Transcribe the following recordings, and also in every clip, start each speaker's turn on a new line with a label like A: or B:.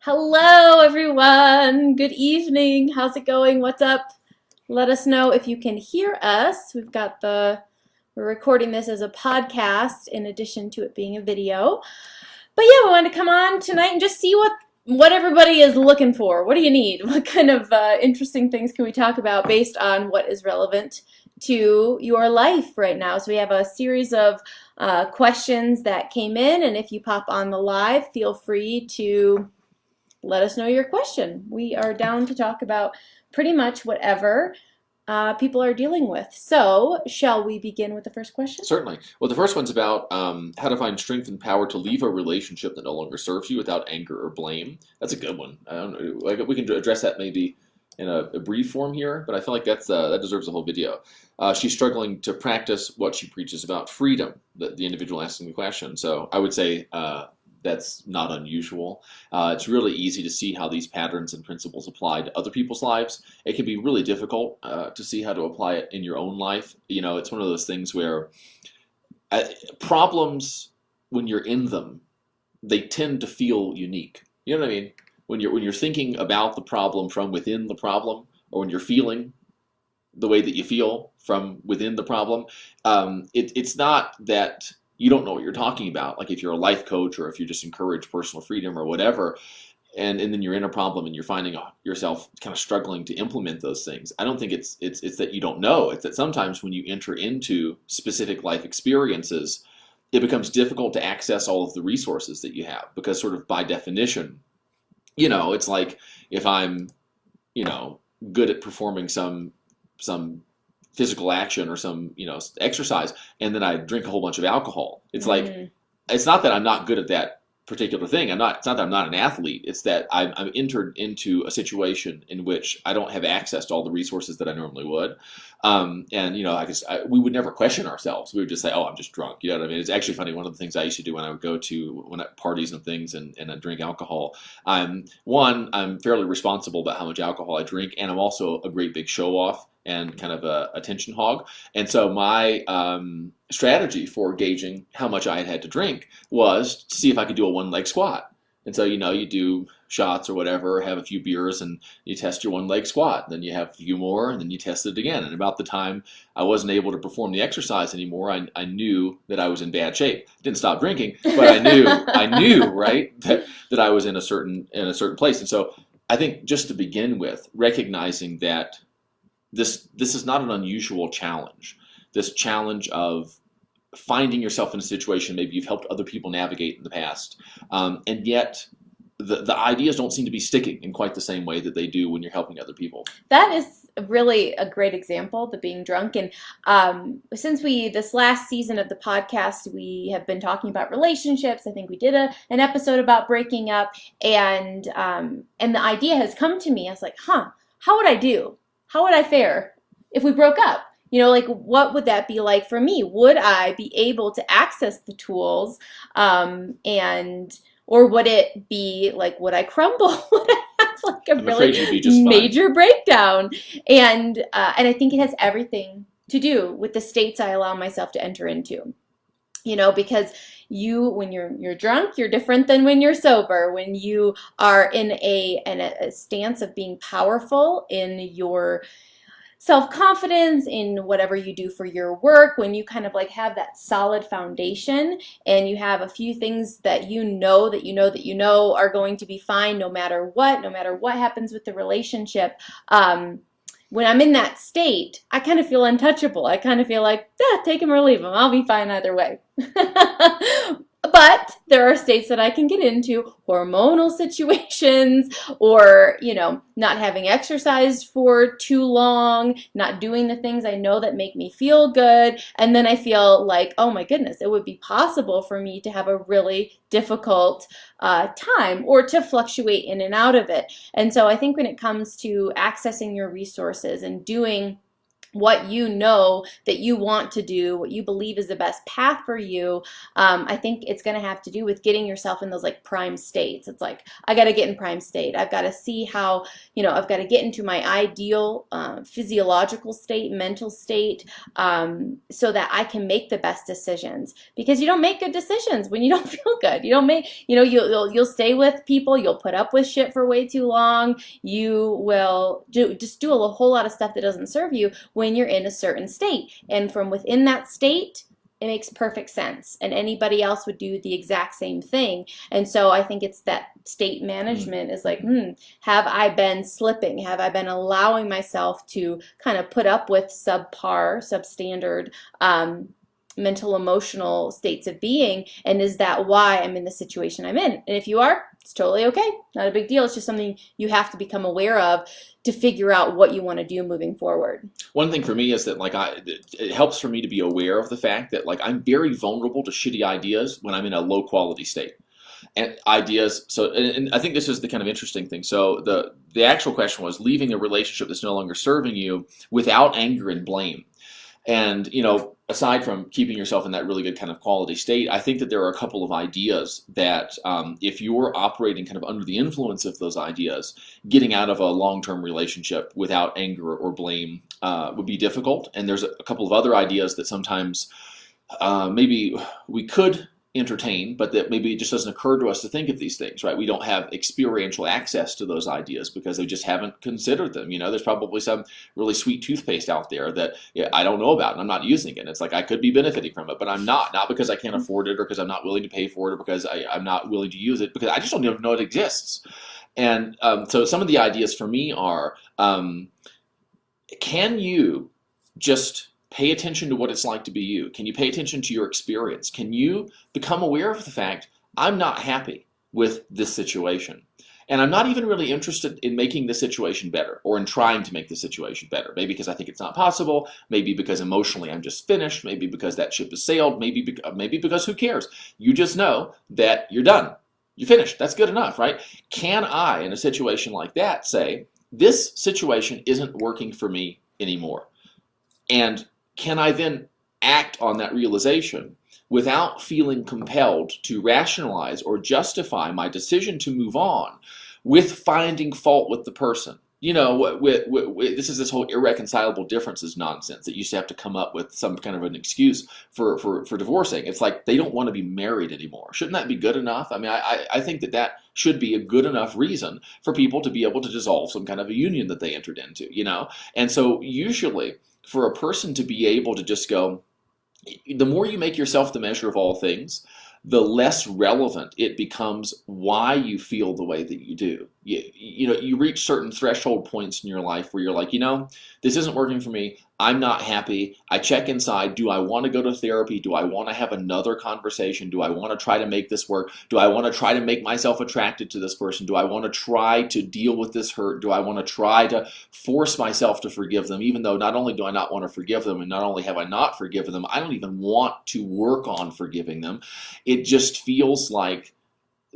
A: Hello, everyone. Good evening. How's it going? What's up? Let us know if you can hear us. We're recording this as a podcast in addition to it being a video. But yeah, we wanted to come on tonight and just see what everybody is looking for. What do you need? What kind of interesting things can we talk about based on what is relevant to your life right now? So we have a series of questions that came in, and if you pop on the live, feel free to let us know your question. We are down to talk about pretty much whatever people are dealing with. So, shall we begin with the first question?
B: Certainly. Well, the first one's about how to find strength and power to leave a relationship that no longer serves you without anger or blame. That's a good one. I don't know. Like, we can address that maybe in a brief form here, but I feel like that deserves a whole video. She's struggling to practice what she preaches about freedom, the individual asking the question. So I would say that's not unusual. It's really easy to see how these patterns and principles apply to other people's lives. It can be really difficult to see how to apply it in your own life. You know, it's one of those things where problems, when you're in them, they tend to feel unique. You know what I mean? When you're thinking about the problem from within the problem, or when you're feeling the way that you feel from within the problem, it's not that you don't know what you're talking about. Like if you're a life coach or if you just encourage personal freedom or whatever, and then you're in a problem and you're finding yourself kind of struggling to implement those things. I don't think it's that you don't know. It's that sometimes when you enter into specific life experiences, it becomes difficult to access all of the resources that you have, because sort of by definition, it's like if I'm, good at performing some physical action or some exercise, and then I drink a whole bunch of alcohol. It's like, it's not that I'm not good at that particular thing. It's not that I'm not an athlete. It's that I'm entered into a situation in which I don't have access to all the resources that I normally would. I guess we would never question ourselves. We would just say, "Oh, I'm just drunk." You know what I mean? It's actually funny. One of the things I used to do when I would go to parties and things and I drink alcohol. I'm fairly responsible about how much alcohol I drink, and I'm also a great big show off and kind of a attention hog. And so my strategy for gauging how much I had to drink was to see if I could do a one-leg squat. And so, you do shots or whatever, have a few beers, and you test your one-leg squat. Then you have a few more, and then you test it again. And about the time I wasn't able to perform the exercise anymore, I knew that I was in bad shape. Didn't stop drinking, but I knew, right, that I was in a certain place. And so I think just to begin with, recognizing that this is not an unusual challenge. This challenge of finding yourself in a situation maybe you've helped other people navigate in the past, and yet the ideas don't seem to be sticking in quite the same way that they do when you're helping other people.
A: That is really a great example, the being drunk. And since this last season of the podcast, we have been talking about relationships. I think we did an episode about breaking up, and the idea has come to me. I was like, how would I do? How would I fare if we broke up? What would that be like for me? Would I be able to access the tools, or would it be like, would I crumble? Would I have like a really major breakdown? And I think it has everything to do with the states I allow myself to enter into. Because when you're drunk, you're different than when you're sober. When you are in a stance of being powerful in your self-confidence, in whatever you do for your work, when you kind of like have that solid foundation and you have a few things that you know are going to be fine no matter what happens with the relationship. When I'm in that state, I kind of feel untouchable. I kind of feel like, take him or leave him. I'll be fine either way. But there are states that I can get into, hormonal situations, or, not having exercised for too long, not doing the things I know that make me feel good. And then I feel like, oh my goodness, it would be possible for me to have a really difficult time, or to fluctuate in and out of it. And so I think when it comes to accessing your resources and doing what you know that you want to do, what you believe is the best path for you, I think it's going to have to do with getting yourself in those like prime states. It's like, I got to get in prime state. I've got to see how, I've got to get into my ideal physiological state, mental state, so that I can make the best decisions. Because you don't make good decisions when you don't feel good. You don't make, you'll stay with people, you'll put up with shit for way too long. You will just do a whole lot of stuff that doesn't serve you when you're in a certain state. And from within that state, it makes perfect sense. And anybody else would do the exact same thing. And so I think it's that state management is like, have I been slipping? Have I been allowing myself to kind of put up with substandard, mental, emotional states of being? And is that why I'm in the situation I'm in? And if you are, it's totally okay. Not a big deal. It's just something you have to become aware of to figure out what you want to do moving forward.
B: One thing for me is that it helps for me to be aware of the fact that I'm very vulnerable to shitty ideas when I'm in a low quality state. And ideas, and I think this is the kind of interesting thing. So the actual question was leaving a relationship that's no longer serving you without anger and blame. And, aside from keeping yourself in that really good kind of quality state, I think that there are a couple of ideas that if you're operating kind of under the influence of those ideas, getting out of a long-term relationship without anger or blame would be difficult. And there's a couple of other ideas that sometimes maybe we could entertain, but that maybe it just doesn't occur to us to think of these things, right? We don't have experiential access to those ideas because they just haven't considered them. There's probably some really sweet toothpaste out there that I don't know about and I'm not using it. And it's like I could be benefiting from it, but I'm not because I can't afford it or because I'm not willing to pay for it or because I'm not willing to use it because I just don't even know it exists. And so some of the ideas for me are, can you just pay attention to what it's like to be you? Can you pay attention to your experience? Can you become aware of the fact, I'm not happy with this situation? And I'm not even really interested in making the situation better or in trying to make the situation better. Maybe because I think it's not possible. Maybe because emotionally I'm just finished. Maybe because that ship has sailed. Maybe because who cares? You just know that you're done. You're finished. That's good enough, right? Can I, in a situation like that, say, this situation isn't working for me anymore? And can I then act on that realization without feeling compelled to rationalize or justify my decision to move on with finding fault with the person? This is this whole irreconcilable differences nonsense that used to have to come up with some kind of an excuse for divorcing. It's like they don't want to be married anymore. Shouldn't that be good enough? I mean, I think that should be a good enough reason for people to be able to dissolve some kind of a union that they entered into, And so usually for a person to be able to just go, the more you make yourself the measure of all things, the less relevant it becomes why you feel the way that you do. You reach certain threshold points in your life where you're like, this isn't working for me. I'm not happy. I check inside. Do I want to go to therapy? Do I want to have another conversation? Do I want to try to make this work? Do I want to try to make myself attracted to this person? Do I want to try to deal with this hurt? Do I want to try to force myself to forgive them, even though not only do I not want to forgive them and not only have I not forgiven them, I don't even want to work on forgiving them. It just feels like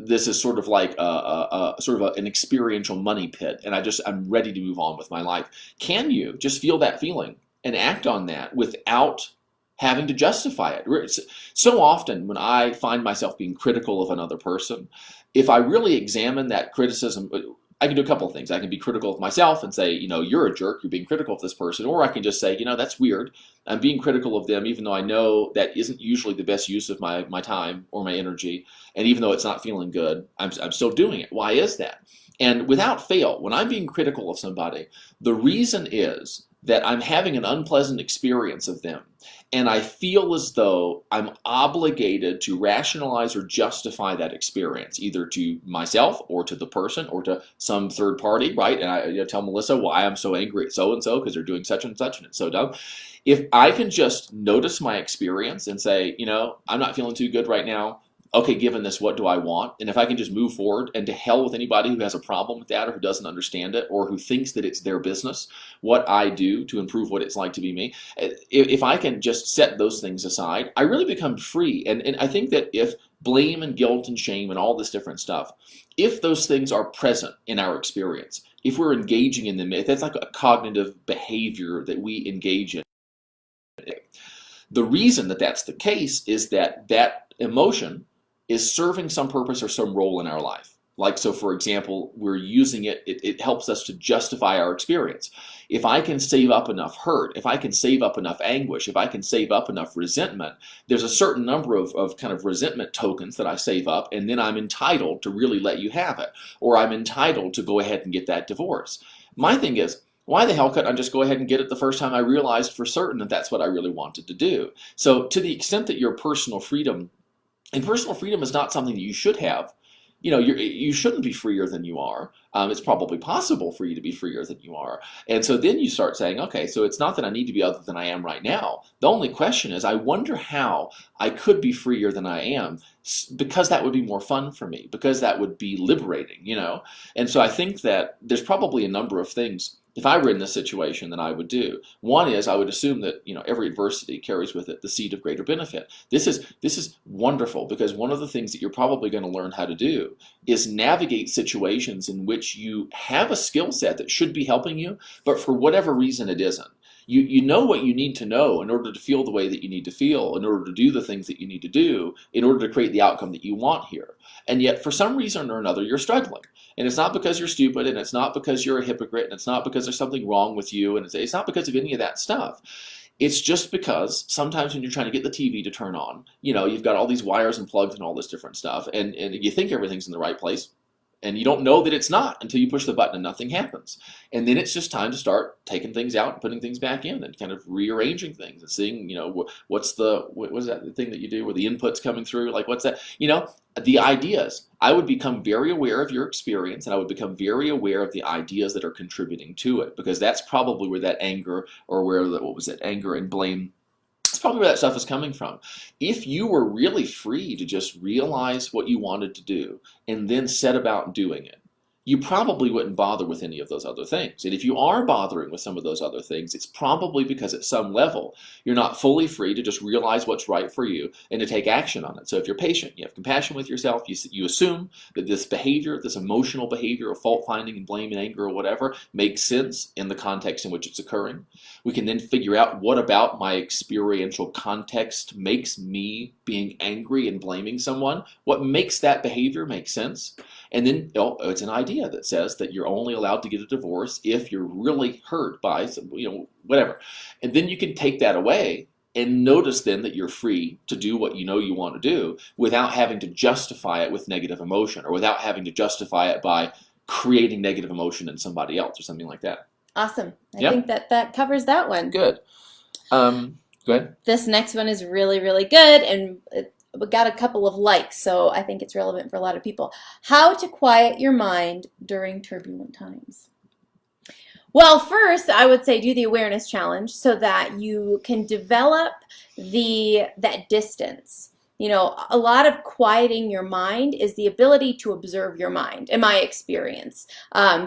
B: this is sort of like an experiential money pit, and I'm ready to move on with my life. Can you just feel that feeling and act on that without having to justify it? So often when I find myself being critical of another person, if I really examine that criticism, I can do a couple of things. I can be critical of myself and say, you're a jerk, you're being critical of this person. Or I can just say, that's weird. I'm being critical of them, even though I know that isn't usually the best use of my time or my energy. And even though it's not feeling good, I'm still doing it. Why is that? And without fail, when I'm being critical of somebody, the reason is that I'm having an unpleasant experience of them. And I feel as though I'm obligated to rationalize or justify that experience, either to myself or to the person or to some third party, right? And I tell Melissa why I'm so angry at so-and-so because they're doing such and such and it's so dumb. If I can just notice my experience and say, I'm not feeling too good right now. Okay, given this, what do I want? And if I can just move forward, and to hell with anybody who has a problem with that or who doesn't understand it or who thinks that it's their business, what I do to improve what it's like to be me. If I can just set those things aside, I really become free. And I think that if blame and guilt and shame and all this different stuff, if those things are present in our experience, if we're engaging in them, if that's like a cognitive behavior that we engage in, the reason that that's the case is that that emotion is serving some purpose or some role in our life. Like, so for example, we're using it helps us to justify our experience. If I can save up enough hurt, if I can save up enough anguish, if I can save up enough resentment, there's a certain number of kind of resentment tokens that I save up, and then I'm entitled to really let you have it. Or I'm entitled to go ahead and get that divorce. My thing is, why the hell couldn't I just go ahead and get it the first time I realized for certain that that's what I really wanted to do? So to the extent that your personal freedom, and personal freedom is not something that you should have, you shouldn't be freer than you are. It's probably possible for you to be freer than you are. And so then you start saying, okay, so it's not that I need to be other than I am right now. The only question is, I wonder how I could be freer than I am, because that would be more fun for me, because that would be liberating, And so I think that there's probably a number of things, if I were in this situation, that I would do. One is, I would assume that every adversity carries with it the seed of greater benefit. This is wonderful, because one of the things that you're probably going to learn how to do is navigate situations in which you have a skill set that should be helping you, but for whatever reason it isn't. You know what you need to know in order to feel the way that you need to feel, in order to do the things that you need to do, in order to create the outcome that you want here. And yet, for some reason or another, you're struggling. And it's not because you're stupid, and it's not because you're a hypocrite, and it's not because there's something wrong with you, and it's not because of any of that stuff. It's just because sometimes when you're trying to get the TV to turn on, you've got all these wires and plugs and all this different stuff, and you think everything's in the right place, and you don't know that it's not until you push the button and nothing happens. And then it's just time to start taking things out and putting things back in and kind of rearranging things and seeing, what is that the thing that you do where the input's coming through? Like, what's that? The ideas. I would become very aware of your experience, and I would become very aware of the ideas that are contributing to it, because that's probably where that anger, or anger and blame, that's probably where that stuff is coming from. If you were really free to just realize what you wanted to do and then set about doing it, you probably wouldn't bother with any of those other things. And if you are bothering with some of those other things, it's probably because at some level you're not fully free to just realize what's right for you and to take action on it. So if you're patient, you have compassion with yourself, you assume that this behavior, this emotional behavior of fault finding and blame and anger or whatever makes sense in the context in which it's occurring. We can then figure out, what about my experiential context makes me being angry and blaming someone? What makes that behavior make sense? And then it's an idea that says that you're only allowed to get a divorce if you're really hurt by some, whatever. And then you can take that away and notice then that you're free to do what you want to do without having to justify it with negative emotion, or without having to justify it by creating negative emotion in somebody else or something like that.
A: Awesome. I think that covers that one.
B: Good. Go ahead.
A: This next one is really, really good, and we got a couple of likes, so I think it's relevant for a lot of people. How to quiet your mind during turbulent times. Well, first, I would say do the awareness challenge so that you can develop that distance. A lot of quieting your mind is the ability to observe your mind, in my experience,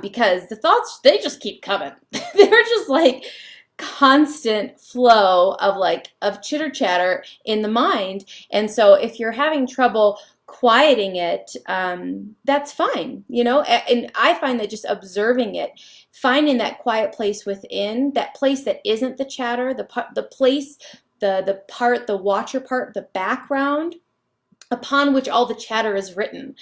A: because the thoughts, they just keep coming. They're just like constant flow of chitter chatter in the mind. And so if you're having trouble quieting it, that's fine, and I find that just observing it, finding that quiet place within, that place that isn't the chatter, the watcher part, the background upon which all the chatter is written.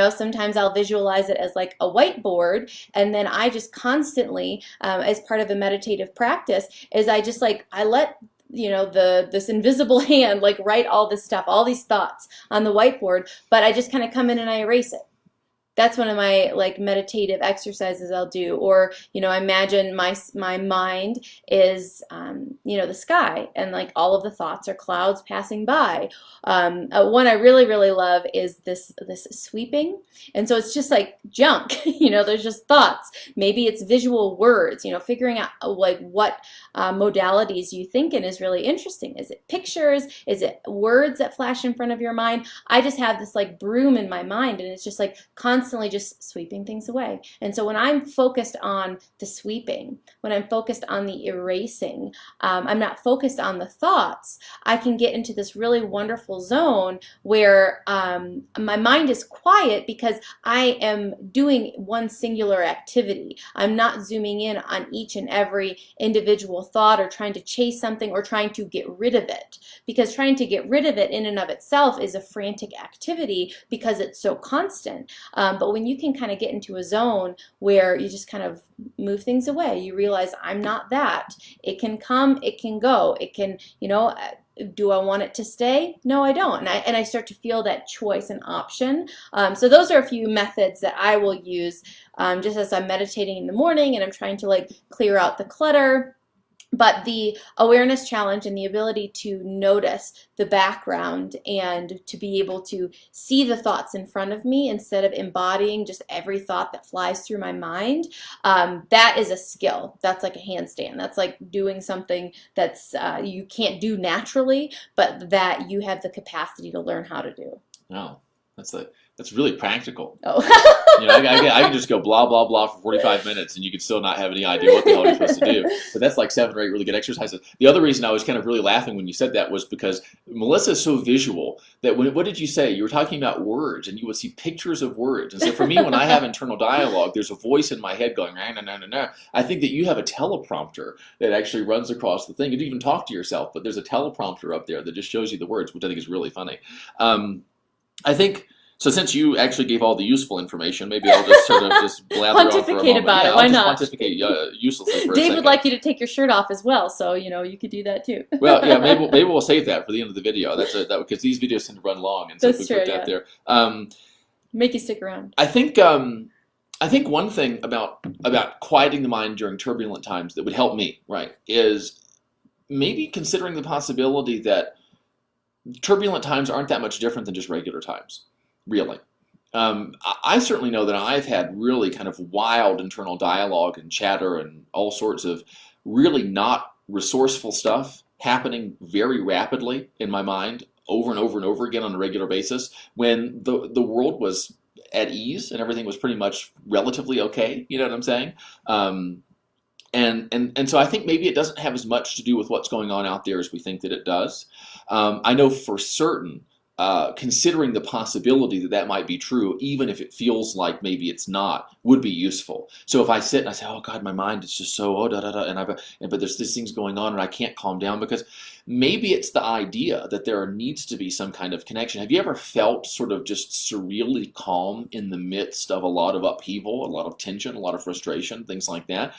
A: Sometimes I'll visualize it as like a whiteboard, and then I just constantly, as part of a meditative practice, I let this invisible hand write all this stuff, all these thoughts on the whiteboard, but I just kind of come in and I erase it. That's one of my meditative exercises I'll do. Or, imagine my mind is, the sky, and all of the thoughts are clouds passing by. One I really, really love is this sweeping. And so it's just like junk, there's just thoughts. Maybe it's visual words, figuring out what modalities you think in is really interesting. Is it pictures? Is it words that flash in front of your mind? I just have this broom in my mind, and it's just constantly constantly just sweeping things away. And so when I'm focused on the sweeping, when I'm focused on the erasing, I'm not focused on the thoughts, I can get into this really wonderful zone where my mind is quiet because I am doing one singular activity. I'm not zooming in on each and every individual thought or trying to chase something or trying to get rid of it. Because trying to get rid of it in and of itself is a frantic activity because it's so constant. But when you can kind of get into a zone where you just kind of move things away, you realize I'm not that. It can come, it can go, it can, you know, do I want it to stay? No, I don't. And I start to feel that choice and option. So those are a few methods that I will use just as I'm meditating in the morning and I'm trying to like clear out the clutter. But the awareness challenge and the ability to notice the background and to be able to see the thoughts in front of me instead of embodying just every thought that flies through my mind, that is a skill. That's like a handstand. That's like doing something that's you can't do naturally, but that you have the capacity to learn how to do.
B: Oh, that's really practical.
A: Oh.
B: You know, I can just go blah, blah, blah for 45 minutes and you can still not have any idea what the hell you're supposed to do. But that's like 7 or 8 really good exercises. The other reason I was kind of really laughing when you said that was because Melissa is so visual that what did you say? You were talking about words and you would see pictures of words. And so for me, when I have internal dialogue, there's a voice in my head going, nah, nah, nah, nah, nah. I think that you have a teleprompter that actually runs across the thing. You don't even talk to yourself, but there's a teleprompter up there that just shows you the words, which I think is really funny. I think... So since you actually gave all the useful information, maybe I'll just sort of just blather on for a moment.
A: Pontificate about it. Why not?
B: Pontificate uselessly for a
A: Dave
B: second.
A: would like you to take your shirt off as well, so you know you could do that too.
B: Well, yeah, maybe we'll save that for the end of the video. That's because these videos tend to run long, and so
A: That's
B: if we
A: true,
B: put that
A: yeah.
B: there.
A: Make you stick around.
B: I think one thing about quieting the mind during turbulent times that would help me, right, is maybe considering the possibility that turbulent times aren't that much different than just regular times. Really. I certainly know that I've had really kind of wild internal dialogue and chatter and all sorts of really not resourceful stuff happening very rapidly in my mind over and over and over again on a regular basis when the world was at ease and everything was pretty much relatively okay. You know what I'm saying? And so I think maybe it doesn't have as much to do with what's going on out there as we think that it does. I know for certain considering the possibility that that might be true, even if it feels like maybe it's not, would be useful. So if I sit and I say, oh God, my mind is just so, oh, da, da, da, but there's these things going on and I can't calm down because maybe it's the idea that there needs to be some kind of connection. Have you ever felt sort of just surreally calm in the midst of a lot of upheaval, a lot of tension, a lot of frustration, things like that?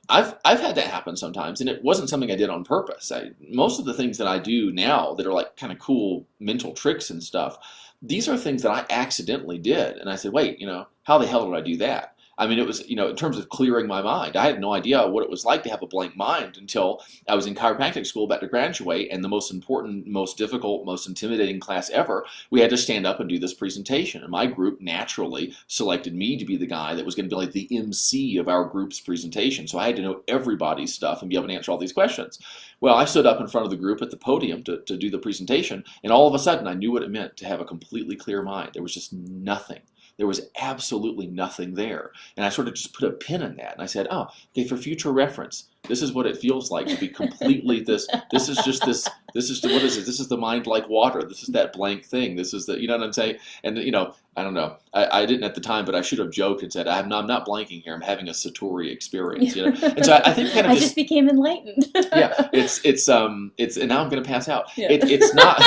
B: I've had that happen sometimes, and it wasn't something I did on purpose. Most of the things that I do now that are like kind of cool mental tricks and stuff, these are things that I accidentally did. And I said, wait, how the hell did I do that? I mean, it was, in terms of clearing my mind, I had no idea what it was like to have a blank mind until I was in chiropractic school about to graduate, and the most important, most difficult, most intimidating class ever, we had to stand up and do this presentation. And my group naturally selected me to be the guy that was going to be like the MC of our group's presentation. So I had to know everybody's stuff and be able to answer all these questions. Well, I stood up in front of the group at the podium to do the presentation, and all of a sudden I knew what it meant to have a completely clear mind. There was just nothing. There was absolutely nothing there. And I sort of just put a pin in that. And I said, oh, okay, for future reference, this is what it feels like to be completely this is just this is what is it? This is the mind like water. This is that blank thing. This is the, you know what I'm saying? And, I don't know. I didn't at the time, but I should have joked and said, I'm not blanking here. I'm having a Satori experience, And so I think kind of
A: I just became enlightened.
B: Yeah, it's and now I'm going to pass out.
A: Yeah.
B: It's not.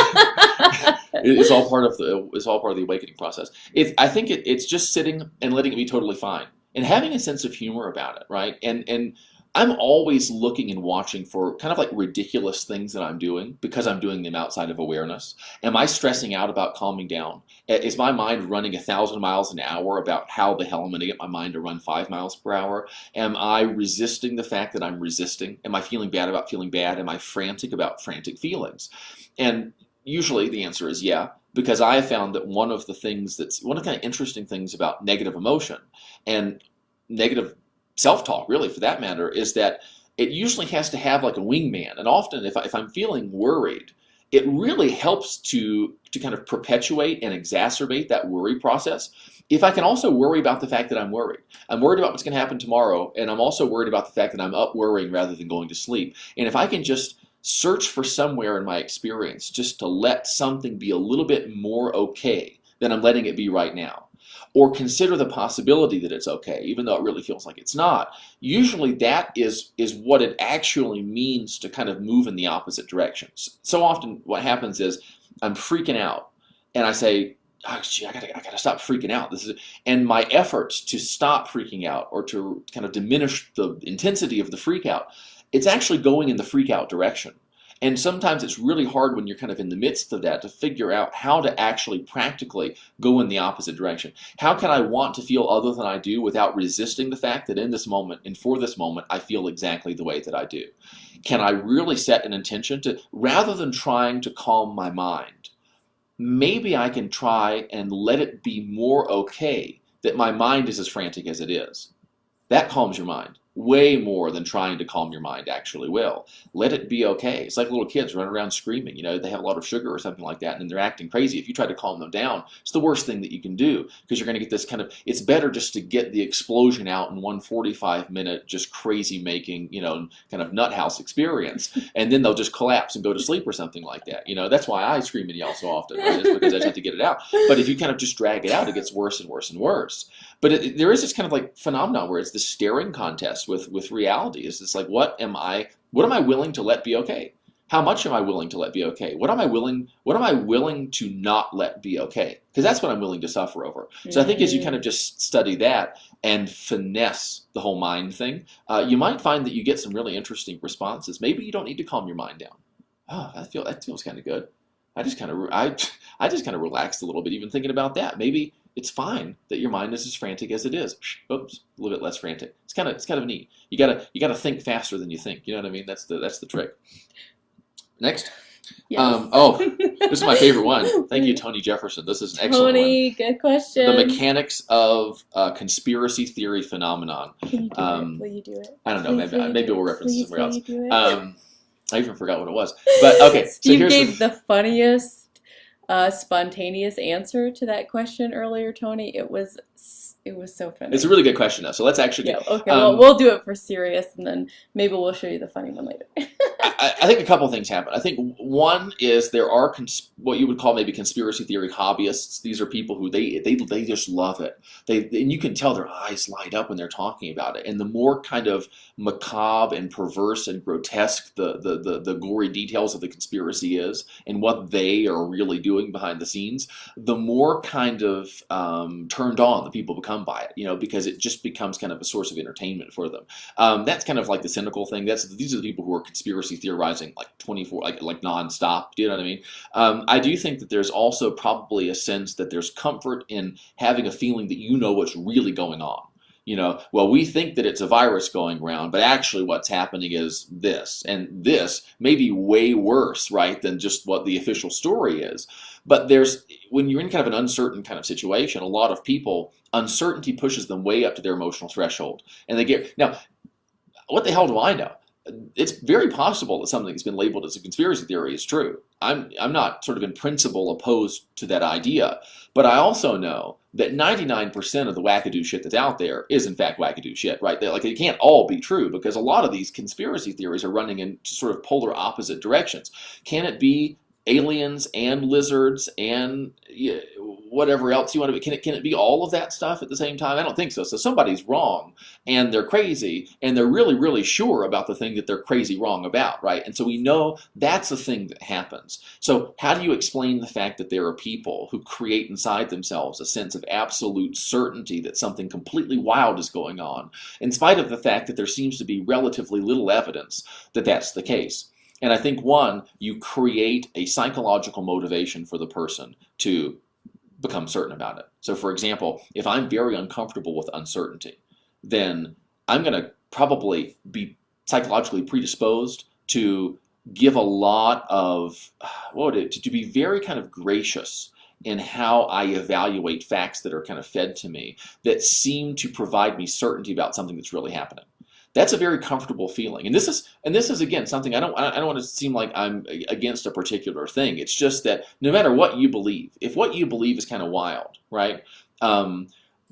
B: It's all part of the awakening process. I think it's just sitting and letting it be totally fine and having a sense of humor about it, right? And I'm always looking and watching for kind of like ridiculous things that I'm doing because I'm doing them outside of awareness. Am I stressing out about calming down? Is my mind running 1,000 miles an hour about how the hell I'm going to get my mind to run 5 miles per hour? Am I resisting the fact that I'm resisting? Am I feeling bad about feeling bad? Am I frantic about frantic feelings? And usually the answer is yeah, because I have found that one of the kind of interesting things about negative emotion and negative self-talk, really, for that matter, is that it usually has to have like a wingman. And often if I'm feeling worried, it really helps to kind of perpetuate and exacerbate that worry process. if I can also worry about the fact that I'm worried. I'm worried about what's going to happen tomorrow, and I'm also worried about the fact that I'm up worrying rather than going to sleep. And if I can just search for somewhere in my experience just to let something be a little bit more okay than I'm letting it be right now, or consider the possibility that it's okay, even though it really feels like it's not, usually that is what it actually means to kind of move in the opposite directions. So often what happens is I'm freaking out, and I say, oh, gee, I gotta stop freaking out. And my efforts to stop freaking out or to kind of diminish the intensity of the freak out, it's actually going in the freak out direction. And sometimes it's really hard when you're kind of in the midst of that to figure out how to actually practically go in the opposite direction. How can I want to feel other than I do without resisting the fact that in this moment and for this moment I feel exactly the way that I do? Can I really set an intention to, rather than trying to calm my mind, maybe I can try and let it be more okay that my mind is as frantic as it is. That calms your mind way more than trying to calm your mind actually will. Let it be okay. It's like little kids running around screaming. They have a lot of sugar or something like that, and then they're acting crazy. If you try to calm them down, it's the worst thing that you can do, because you're going to get this kind of, it's better just to get the explosion out in 1 45-minute just crazy making, kind of nut house experience, and then they'll just collapse and go to sleep or something like that. That's why I scream and yell so often, right? It's because I just have to get it out. But if you kind of just drag it out, it gets worse and worse and worse. But there is this kind of like phenomenon where it's this staring contest with reality. It's like, what am I willing to let be okay? How much am I willing to let be okay? What am I willing to not let be okay? Because that's what I'm willing to suffer over. So I think as you kind of just study that and finesse the whole mind thing, you might find that you get some really interesting responses. Maybe you don't need to calm your mind down. Oh, that feels kind of good. I just kind of relaxed a little bit even thinking about that. Maybe it's fine that your mind is as frantic as it is. Oops, a little bit less frantic. It's kind of neat. You gotta think faster than you think. You know what I mean? That's the trick. Next.
A: Yes.
B: This is my favorite one. Thank you, Tony Jefferson. This is an excellent
A: Tony,
B: one.
A: good question.
B: The mecanics of conspiracy theory phenomenon.
A: Can you do it? Will you do it?
B: I don't know. Maybe we'll reference it somewhere else. I even forgot what it was. But okay.
A: Steve gave the funniest spontaneous answer to that question earlier, Tony. It was so funny.
B: It's a really good question, though. So let's actually.
A: Yeah. Okay. Well, we'll do it for serious, and then maybe we'll show you the funny one later.
B: I think a couple of things happen. I think one is there are what you would call maybe conspiracy theory hobbyists. These are people who they just love it. And you can tell their eyes light up when they're talking about it. And the more kind of macabre and perverse and grotesque the gory details of the conspiracy is, and what they are really doing behind the scenes, the more kind of turned on the people become by it. Because it just becomes kind of a source of entertainment for them. That's kind of like the cynical thing. These are the people who are conspiracy theorizing like 24, like nonstop. Do you know what I mean? I do think that there's also probably a sense that there's comfort in having a feeling that you know what's really going on. Well, we think that it's a virus going around, but actually what's happening is this, and this may be way worse, right, than just what the official story is. But when you're in kind of an uncertain kind of situation, a lot of people, uncertainty pushes them way up to their emotional threshold. And now, what the hell do I know? It's very possible that something that's been labeled as a conspiracy theory is true. I'm not sort of in principle opposed to that idea, but I also know that 99% of the wackadoo shit that's out there is in fact wackadoo shit, right? It can't all be true, because a lot of these conspiracy theories are running in sort of polar opposite directions. Can it be aliens and lizards and whatever else you want to be? Can it be all of that stuff at the same time? I don't think so. So somebody's wrong, and they're crazy, and they're really, really sure about the thing that they're crazy wrong about, right? And so we know that's a thing that happens. So how do you explain the fact that there are people who create inside themselves a sense of absolute certainty that something completely wild is going on, in spite of the fact that there seems to be relatively little evidence that that's the case? And I think, one, you create a psychological motivation for the person to become certain about it. So, for example, if I'm very uncomfortable with uncertainty, then I'm going to probably be psychologically predisposed to give a lot of, to be very kind of gracious in how I evaluate facts that are kind of fed to me that seem to provide me certainty about something that's really happening. That's a very comfortable feeling. And this is again something I don't want to seem like I'm against a particular thing. It's just that no matter what you believe, if what you believe is kind of wild, right?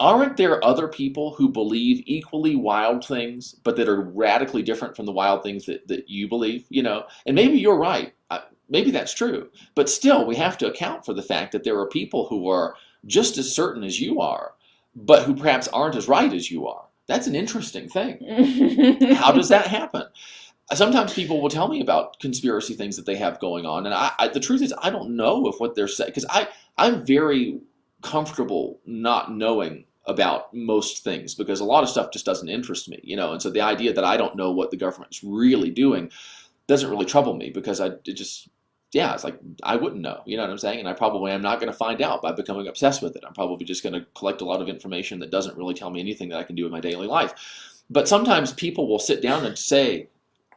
B: Aren't there other people who believe equally wild things, but that are radically different from the wild things that you believe? And maybe you're right. Maybe that's true. But still, we have to account for the fact that there are people who are just as certain as you are, but who perhaps aren't as right as you are. That's an interesting thing. How does that happen? Sometimes people will tell me about conspiracy things that they have going on, and the truth is I don't know if what they're saying, because I'm very comfortable not knowing about most things, because a lot of stuff just doesn't interest me, and so the idea that I don't know what the government's really doing doesn't really trouble me, because it's like I wouldn't know, you know what I'm saying? And I probably am not going to find out by becoming obsessed with it. I'm probably just going to collect a lot of information that doesn't really tell me anything that I can do in my daily life. But sometimes people will sit down and say,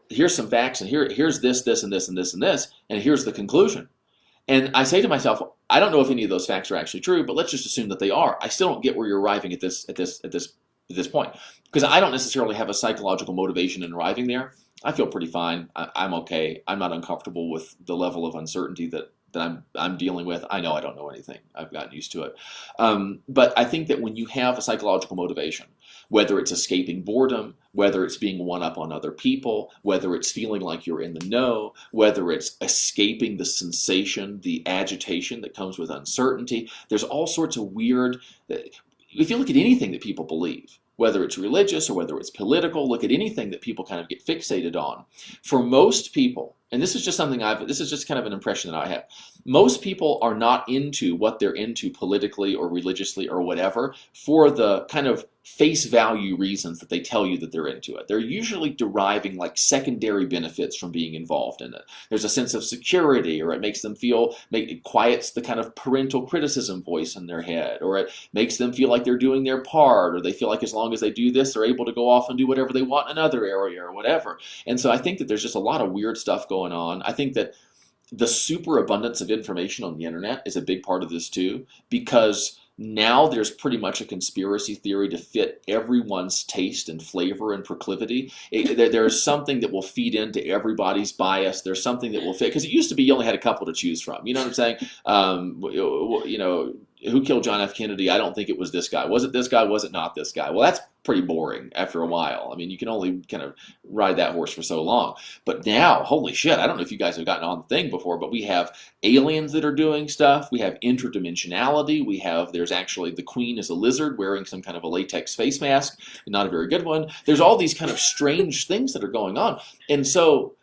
B: here's some facts, and here's this, this, and this, and this, and this, and here's the conclusion. And I say to myself, I don't know if any of those facts are actually true, but let's just assume that they are. I still don't get where you're arriving at this point, because I don't necessarily have a psychological motivation in arriving there. I feel pretty fine. I'm okay. I'm not uncomfortable with the level of uncertainty that I'm dealing with. I know I don't know anything. I've gotten used to it. But I think that when you have a psychological motivation, whether it's escaping boredom, whether it's being one up on other people, whether it's feeling like you're in the know, whether it's escaping the sensation, the agitation that comes with uncertainty, there's all sorts of weird, if you look at anything that people believe, whether it's religious or whether it's political, look at anything that people kind of get fixated on. For most people, and this is just kind of an impression that I have, most people are not into what they're into politically or religiously or whatever for the kind of face value reasons that they tell you that they're into it. They're usually deriving like secondary benefits from being involved in it. There's a sense of security, or it it quiets the kind of parental criticism voice in their head, or it makes them feel like they're doing their part, or they feel like as long as they do this, they're able to go off and do whatever they want in another area or whatever. And so I think that there's just a lot of weird stuff going on. I think that the superabundance of information on the internet is a big part of this too, because now there's pretty much a conspiracy theory to fit everyone's taste and flavor and proclivity. There's something that will feed into everybody's bias. There's something that will fit, because it used to be you only had a couple to choose from. You know what I'm saying? Who killed John F. Kennedy? I don't think it was this guy. Was it this guy? Was it not this guy? Well, that's pretty boring after a while. I mean, you can only kind of ride that horse for so long. But now, holy shit, I don't know if you guys have gotten on the thing before, but we have aliens that are doing stuff. We have interdimensionality. There's actually the queen is a lizard wearing some kind of a latex face mask, not a very good one. There's all these kind of strange things that are going on. And so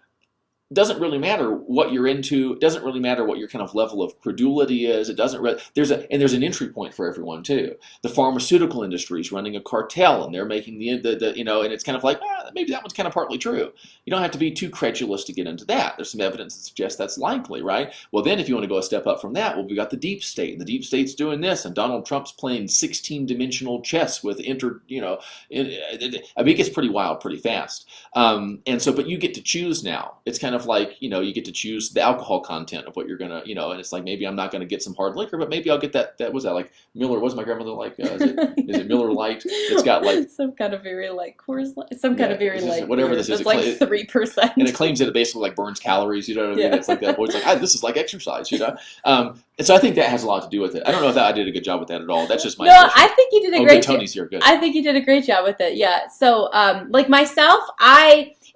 B: doesn't really matter what you're into. It doesn't really matter what your kind of level of credulity is. It doesn't really, there's an entry point for everyone too. The pharmaceutical industry is running a cartel, and they're making the and it's kind of like, maybe that one's kind of partly true. You don't have to be too credulous to get into that. There's some evidence that suggests that's likely, right? Well, then if you want to go a step up from that, well, we got the deep state, and the deep state's doing this, and Donald Trump's playing 16-dimensional chess with I mean, it gets pretty wild pretty fast. But you get to choose now. It's kind of like, you get to choose the alcohol content of what you're gonna, and it's like, maybe I'm not gonna get some hard liquor, but maybe I'll get that was that like Miller, was my grandmother like, is it Miller Lite? It's got like
A: some kind of very light Coors Light, kind of very light,
B: whatever this is.
A: It's like 3%,
B: and it claims that it basically like burns calories. You know what I mean? It's like that boy's like, this is like exercise. And so I think that has a lot to do with it. I don't know if I did a good job with that at all. That's just my impression.
A: I think you did a great job.
B: Tony's here, good.
A: I think you did a great job with it. Yeah. So like myself,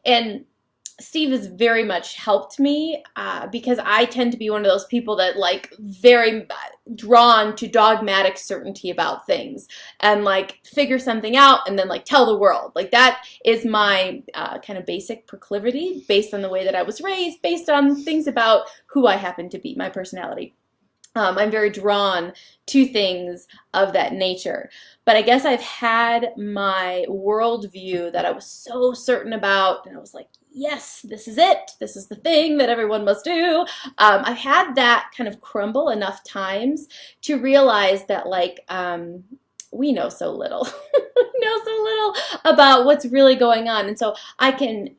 A: and Steve has very much helped me because I tend to be one of those people that like very drawn to dogmatic certainty about things and like figure something out and then like tell the world. Like that is my kind of basic proclivity based on the way that I was raised, based on things about who I happen to be, my personality. I'm very drawn to things of that nature. But I guess I've had my worldview that I was so certain about, and I was like, yes, this is it. This is the thing that everyone must do. I've had that kind of crumble enough times to realize that like we know so little. We know so little about what's really going on. And so I can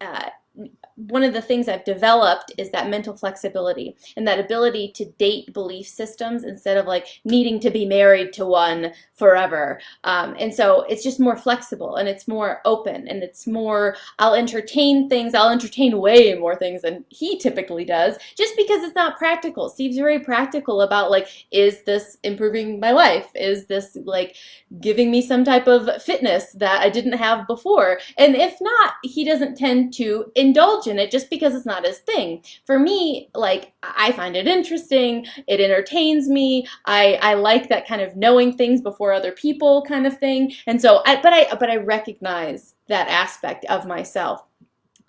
A: one of the things I've developed is that mental flexibility and that ability to date belief systems instead of like needing to be married to one forever. And so it's just more flexible and it's more open and it's more, I'll entertain things. I'll entertain way more things than he typically does just because it's not practical. Steve's very practical about like, is this improving my life? Is this like giving me some type of fitness that I didn't have before? And if not, he doesn't tend to indulge in it just because it's not his thing. For me, like, I find it interesting. It entertains me. I like that kind of knowing things before other people kind of thing. And so but I recognize that aspect of myself.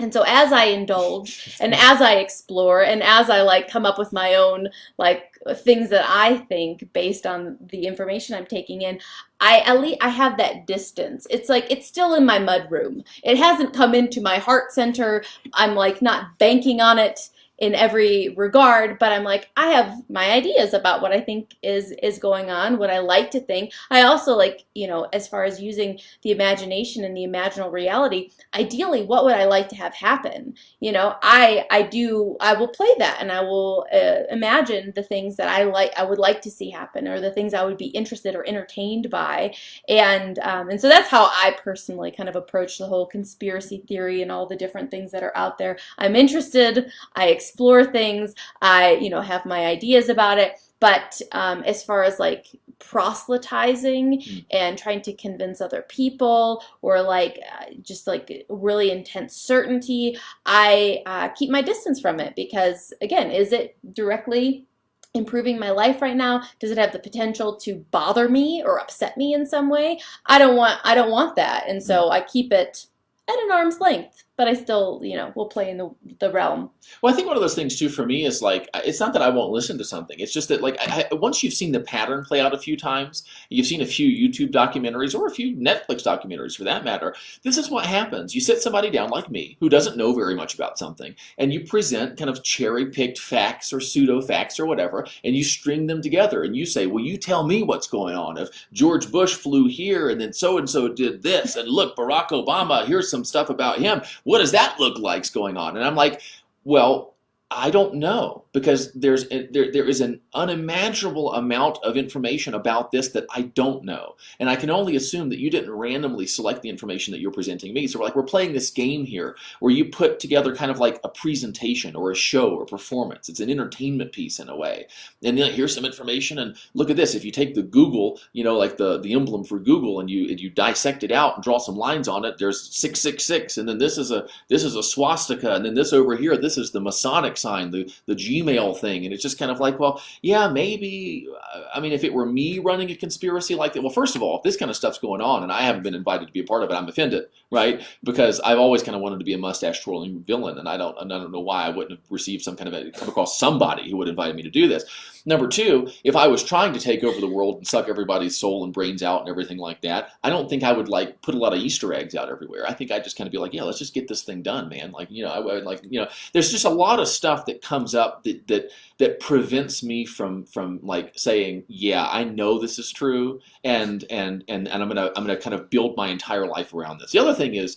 A: And so as I indulge and as I explore and as I like come up with my own like things that I think based on the information I'm taking in, at least I have that distance. It's like it's still in my mudroom. It hasn't come into my heart center. I'm like not banking on it in every regard, but I'm like, I have my ideas about what I think is going on, what I like to think. I also like, as far as using the imagination and the imaginal reality, ideally, what would I like to have happen? I will play that and I will imagine the things that I would like to see happen or the things I would be interested or entertained by. And so that's how I personally kind of approach the whole conspiracy theory and all the different things that are out there. I'm interested, I explore things, I have my ideas about it, but as far as like proselytizing and trying to convince other people or like just like really intense certainty, I keep my distance from it because again, is it directly improving my life right now? Does it have the potential to bother me or upset me in some way? I don't want that, and so I keep it at an arm's length, but I still, will play in the realm.
B: Well, I think one of those things too for me is like, it's not that I won't listen to something. It's just that like, once you've seen the pattern play out a few times, you've seen a few YouTube documentaries or a few Netflix documentaries for that matter, this is what happens. You sit somebody down like me who doesn't know very much about something and you present kind of cherry-picked facts or pseudo-facts or whatever, and you string them together and you say, well, you tell me what's going on. If George Bush flew here and then so-and-so did this, and look, Barack Obama, here's some stuff about him. What does that look like going on? And I'm like, well, I don't know, because there is an unimaginable amount of information about this that I don't know. And I can only assume that you didn't randomly select the information that you're presenting me. So we're playing this game here where you put together kind of like a presentation or a show or performance. It's an entertainment piece in a way. And then here's some information and look at this. If you take the Google, like the emblem for Google and you dissect it out and draw some lines on it, there's 666, and then this is a swastika, and then this over here, this is the Masonic sign, the Gmail thing, and it's just kind of like, well, yeah, maybe, I mean, if it were me running a conspiracy like that, well, first of all, if this kind of stuff's going on and I haven't been invited to be a part of it, I'm offended, right? Because I've always kind of wanted to be a mustache-twirling villain, and I don't know why I wouldn't have received come across somebody who would invite me to do this. Number two, if I was trying to take over the world and suck everybody's soul and brains out and everything like that, I don't think I would like put a lot of Easter eggs out everywhere. I think I'd just kind of be like, yeah, let's just get this thing done, man. Like, I would like, there's just a lot of stuff that comes up that prevents me from like saying, yeah, I know this is true, and I'm gonna kind of build my entire life around this. The other thing is,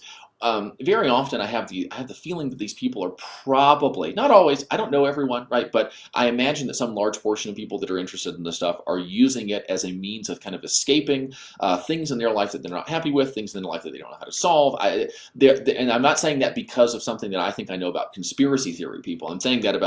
B: very often I have the feeling that these people are probably, not always, I don't know everyone, right? But I imagine that some large portion of people that are interested in this stuff are using it as a means of kind of escaping things in their life that they're not happy with, things in their life that they don't know how to solve. And I'm not saying that because of something that I think I know about conspiracy theory people. I'm saying that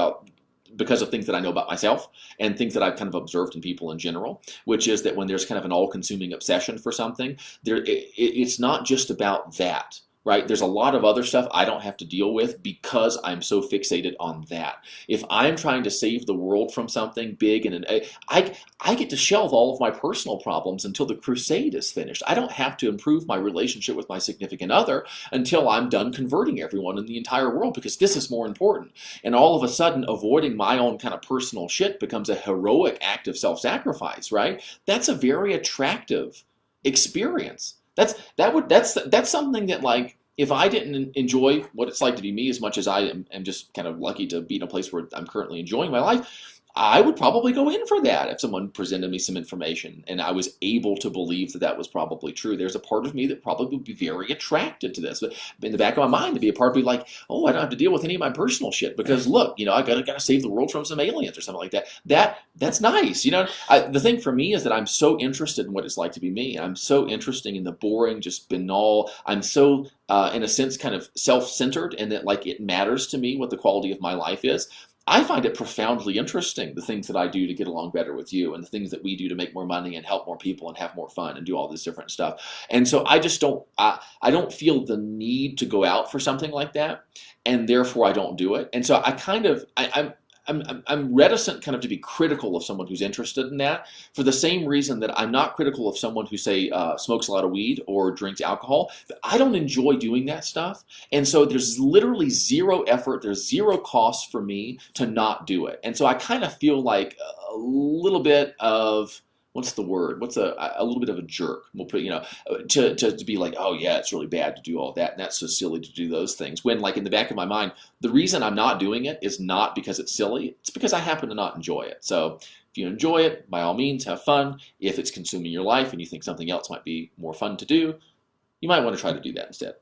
B: because of things that I know about myself and things that I've kind of observed in people in general, which is that when there's kind of an all-consuming obsession for something, it's not just about that. Right? There's a lot of other stuff I don't have to deal with because I'm so fixated on that. If I'm trying to save the world from something big, and I get to shelve all of my personal problems until the crusade is finished. I don't have to improve my relationship with my significant other until I'm done converting everyone in the entire world, because this is more important. And all of a sudden, avoiding my own kind of personal shit becomes a heroic act of self-sacrifice, right? That's a very attractive experience. That's something that, like, if I didn't enjoy what it's like to be me as much as I am just kind of lucky to be in a place where I'm currently enjoying my life, I would probably go in for that if someone presented me some information and I was able to believe that that was probably true. There's a part of me that probably would be very attracted to this. But in the back of my mind, to be a part of me like, oh, I don't have to deal with any of my personal shit because look, I gotta save the world from some aliens or something like that. That's nice. The thing for me is that I'm so interested in what it's like to be me. I'm so interested in the boring, just banal. I'm so in a sense kind of self-centered and that like it matters to me what the quality of my life is. I find it profoundly interesting, the things that I do to get along better with you and the things that we do to make more money and help more people and have more fun and do all this different stuff. And so I just don't, I don't feel the need to go out for something like that, and therefore I don't do it. And so I kind of, I'm reticent kind of to be critical of someone who's interested in that for the same reason that I'm not critical of someone who say smokes a lot of weed or drinks alcohol. But I don't enjoy doing that stuff. And so there's literally zero effort, there's zero cost for me to not do it. And so I kind of feel like a little bit of, what's the word? What's a little bit of a jerk? We'll put, to be like, oh yeah, it's really bad to do all that, and that's so silly to do those things. When like in the back of my mind, the reason I'm not doing it is not because it's silly. It's because I happen to not enjoy it. So if you enjoy it, by all means, have fun. If it's consuming your life and you think something else might be more fun to do, you might want to try to do that instead.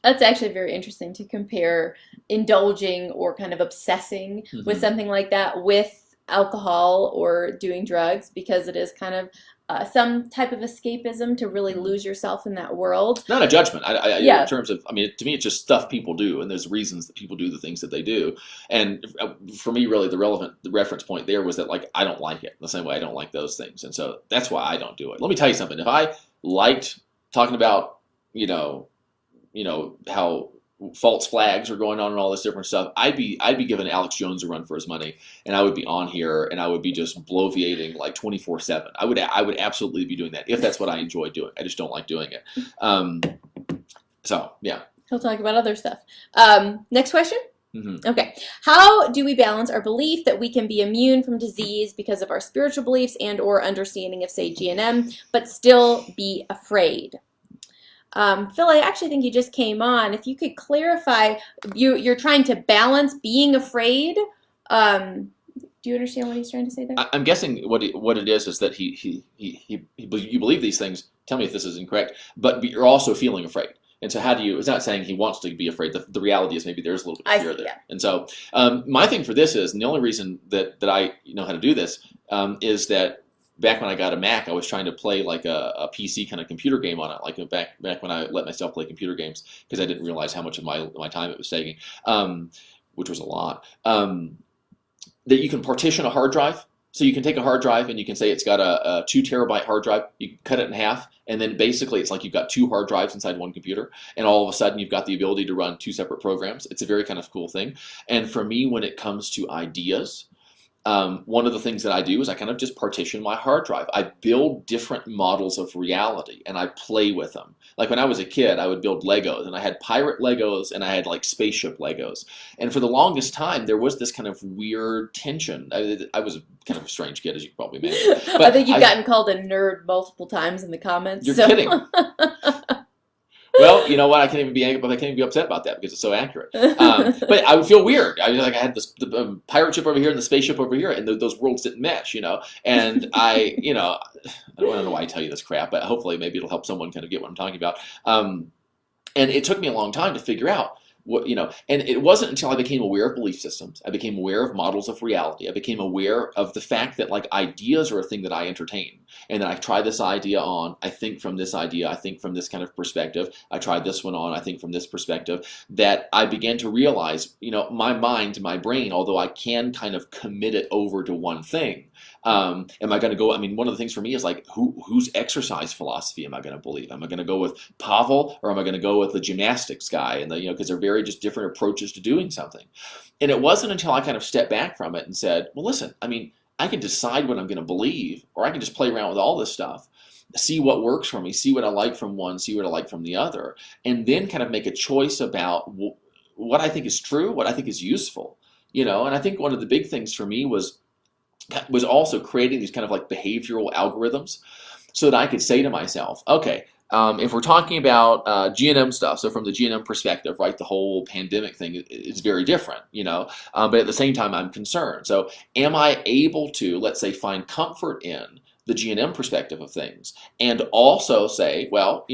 A: That's actually very interesting to compare indulging or kind of obsessing with something like that with alcohol or doing drugs, because it is kind of some type of escapism to really lose yourself in that world.
B: Not a judgment. Yeah. In terms of, to me, it's just stuff people do, and there's reasons that people do the things that they do. And for me, really, the reference point there was that, like, I don't like it the same way I don't like those things. And so that's why I don't do it. Let me tell you something. If I liked talking about, how false flags are going on and all this different stuff, I'd be giving Alex Jones a run for his money, and I would be on here and I would be just bloviating like 24/7. I would absolutely be doing that if that's what I enjoy doing. I just don't like doing it. So yeah,
A: he'll talk about other stuff. Next question. Okay. How do we balance our belief that we can be immune from disease because of our spiritual beliefs and or understanding of, say, GNM, but still be afraid? Phil, I actually think you just came on. If you could clarify, you're trying to balance being afraid. Do you understand what he's trying to say there?
B: I'm guessing what it is that you believe these things. Tell me if this is incorrect, but you're also feeling afraid. And so it's not saying he wants to be afraid. The reality is maybe there's a little bit of fear there. Yeah. And so my thing for this is, and the only reason that I know how to do this is that back when I got a Mac, I was trying to play like a PC kind of computer game on it, like back when I let myself play computer games, because I didn't realize how much of my time it was taking, which was a lot. That you can partition a hard drive. So you can take a hard drive and you can say it's got a 2 terabyte hard drive. You can cut it in half, and then basically it's like you've got 2 hard drives inside one computer, and all of a sudden you've got the ability to run 2 separate programs. It's a very kind of cool thing. And for me, when it comes to ideas, one of the things that I do is I kind of just partition my hard drive. I build different models of reality and I play with them. Like when I was a kid, I would build Legos, and I had pirate Legos and I had like spaceship Legos. And for the longest time, there was this kind of weird tension. I was kind of a strange kid, as you can probably imagine. But
A: I think you've gotten called a nerd multiple times in the comments.
B: You're kidding. Well, you know what? I can't even be upset about that because it's so accurate. But I would feel weird. I had the pirate ship over here and the spaceship over here, and those worlds didn't mesh, And I don't know why I tell you this crap, but hopefully maybe it'll help someone kind of get what I'm talking about. And it took me a long time to figure out and it wasn't until I became aware of belief systems, I became aware of models of reality, I became aware of the fact that like ideas are a thing that I entertain, and then I try this idea on, I think from this idea, I think from this kind of perspective, I tried this one on, I think from this perspective, that I began to realize, my mind, my brain, although I can kind of commit it over to one thing, am I going to go, one of the things for me is like, whose exercise philosophy am I going to believe? Am I going to go with Pavel, or am I going to go with the gymnastics guy? And because they're very just different approaches to doing something. And it wasn't until I kind of stepped back from it and said, well, listen, I can decide what I'm going to believe, or I can just play around with all this stuff, see what works for me, see what I like from one, see what I like from the other, and then kind of make a choice about what I think is true, what I think is useful, And I think one of the big things for me was also creating these kind of like behavioral algorithms so that I could say to myself, okay, If we're talking about G&M stuff, so from the G&M perspective, right, the whole pandemic thing is very different, but at the same time, I'm concerned. So am I able to, let's say, find comfort in the G&M perspective of things and also say, well,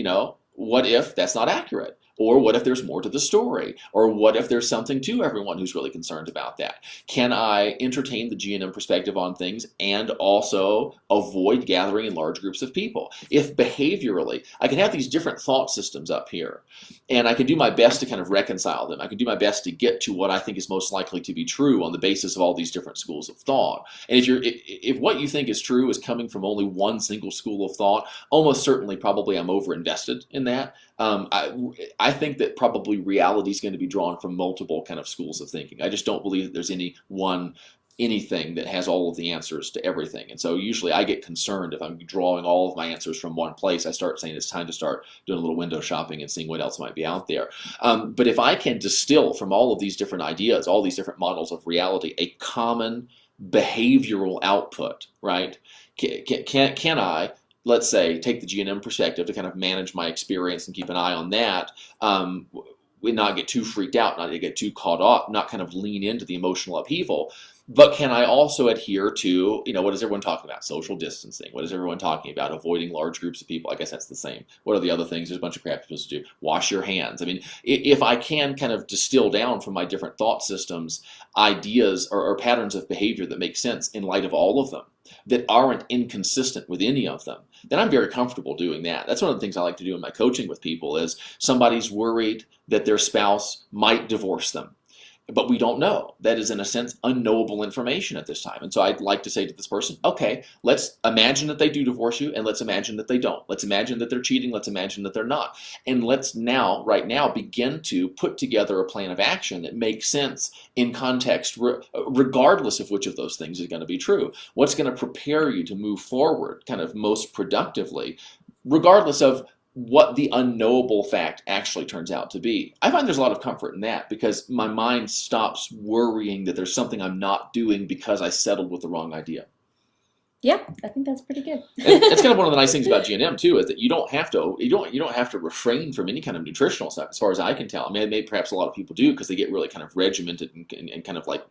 B: what if that's not accurate? Or what if there's more to the story? Or what if there's something to everyone who's really concerned about that? Can I entertain the G&M perspective on things and also avoid gathering in large groups of people? If behaviorally, I can have these different thought systems up here, and I can do my best to kind of reconcile them. I can do my best to get to what I think is most likely to be true on the basis of all these different schools of thought. And if what you think is true is coming from only one single school of thought, almost certainly probably I'm overinvested in that. I think that probably reality is going to be drawn from multiple kind of schools of thinking. I just don't believe that there's anything that has all of the answers to everything. And so usually I get concerned if I'm drawing all of my answers from one place. I start saying it's time to start doing a little window shopping and seeing what else might be out there. But if I can distill from all of these different ideas, all these different models of reality, a common behavioral output, right? Can I, let's say, take the G&M perspective to kind of manage my experience and keep an eye on that, we not get too freaked out, not get too caught up, not kind of lean into the emotional upheaval. But can I also adhere to, what is everyone talking about? Social distancing. What is everyone talking about? Avoiding large groups of people. I guess that's the same. What are the other things? There's a bunch of crap you're supposed to do. Wash your hands. I mean, if I can kind of distill down from my different thought systems, ideas or patterns of behavior that make sense in light of all of them, that aren't inconsistent with any of them, then I'm very comfortable doing that. That's one of the things I like to do in my coaching with people is somebody's worried that their spouse might divorce them. But we don't know. That is, in a sense, unknowable information at this time. And so I'd like to say to this person, okay, let's imagine that they do divorce you, and let's imagine that they don't. Let's imagine that they're cheating. Let's imagine that they're not. And let's right now, begin to put together a plan of action that makes sense in context, regardless of which of those things is going to be true. What's going to prepare you to move forward kind of most productively, regardless of what the unknowable fact actually turns out to be. I find there's a lot of comfort in that because my mind stops worrying that there's something I'm not doing because I settled with the wrong idea.
A: Yeah, I think that's pretty good.
B: And that's kind of one of the nice things about G&M too, is that you don't have to refrain from any kind of nutritional stuff, as far as I can tell. I mean, maybe perhaps a lot of people do because they get really kind of regimented and kind of like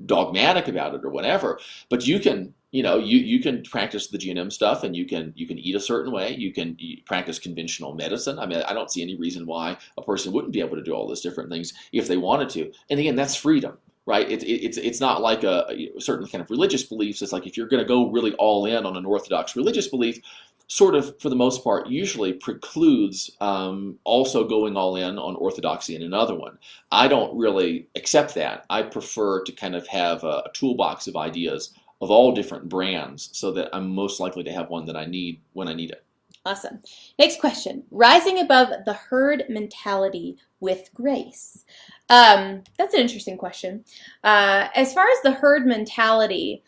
B: dogmatic about it or whatever. But you can you can practice the G&M stuff, and you can eat a certain way. You can practice conventional medicine. I mean, I don't see any reason why a person wouldn't be able to do all those different things if they wanted to. And again, that's freedom. Right? It's not like a certain kind of religious beliefs. It's like if you're going to go really all in on an orthodox religious belief, sort of for the most part usually precludes also going all in on orthodoxy in another one. I don't really accept that. I prefer to kind of have a toolbox of ideas of all different brands so that I'm most likely to have one that I need when I need it.
A: Awesome. Next question. Rising above the herd mentality with grace. That's an interesting question. As far as the herd mentality,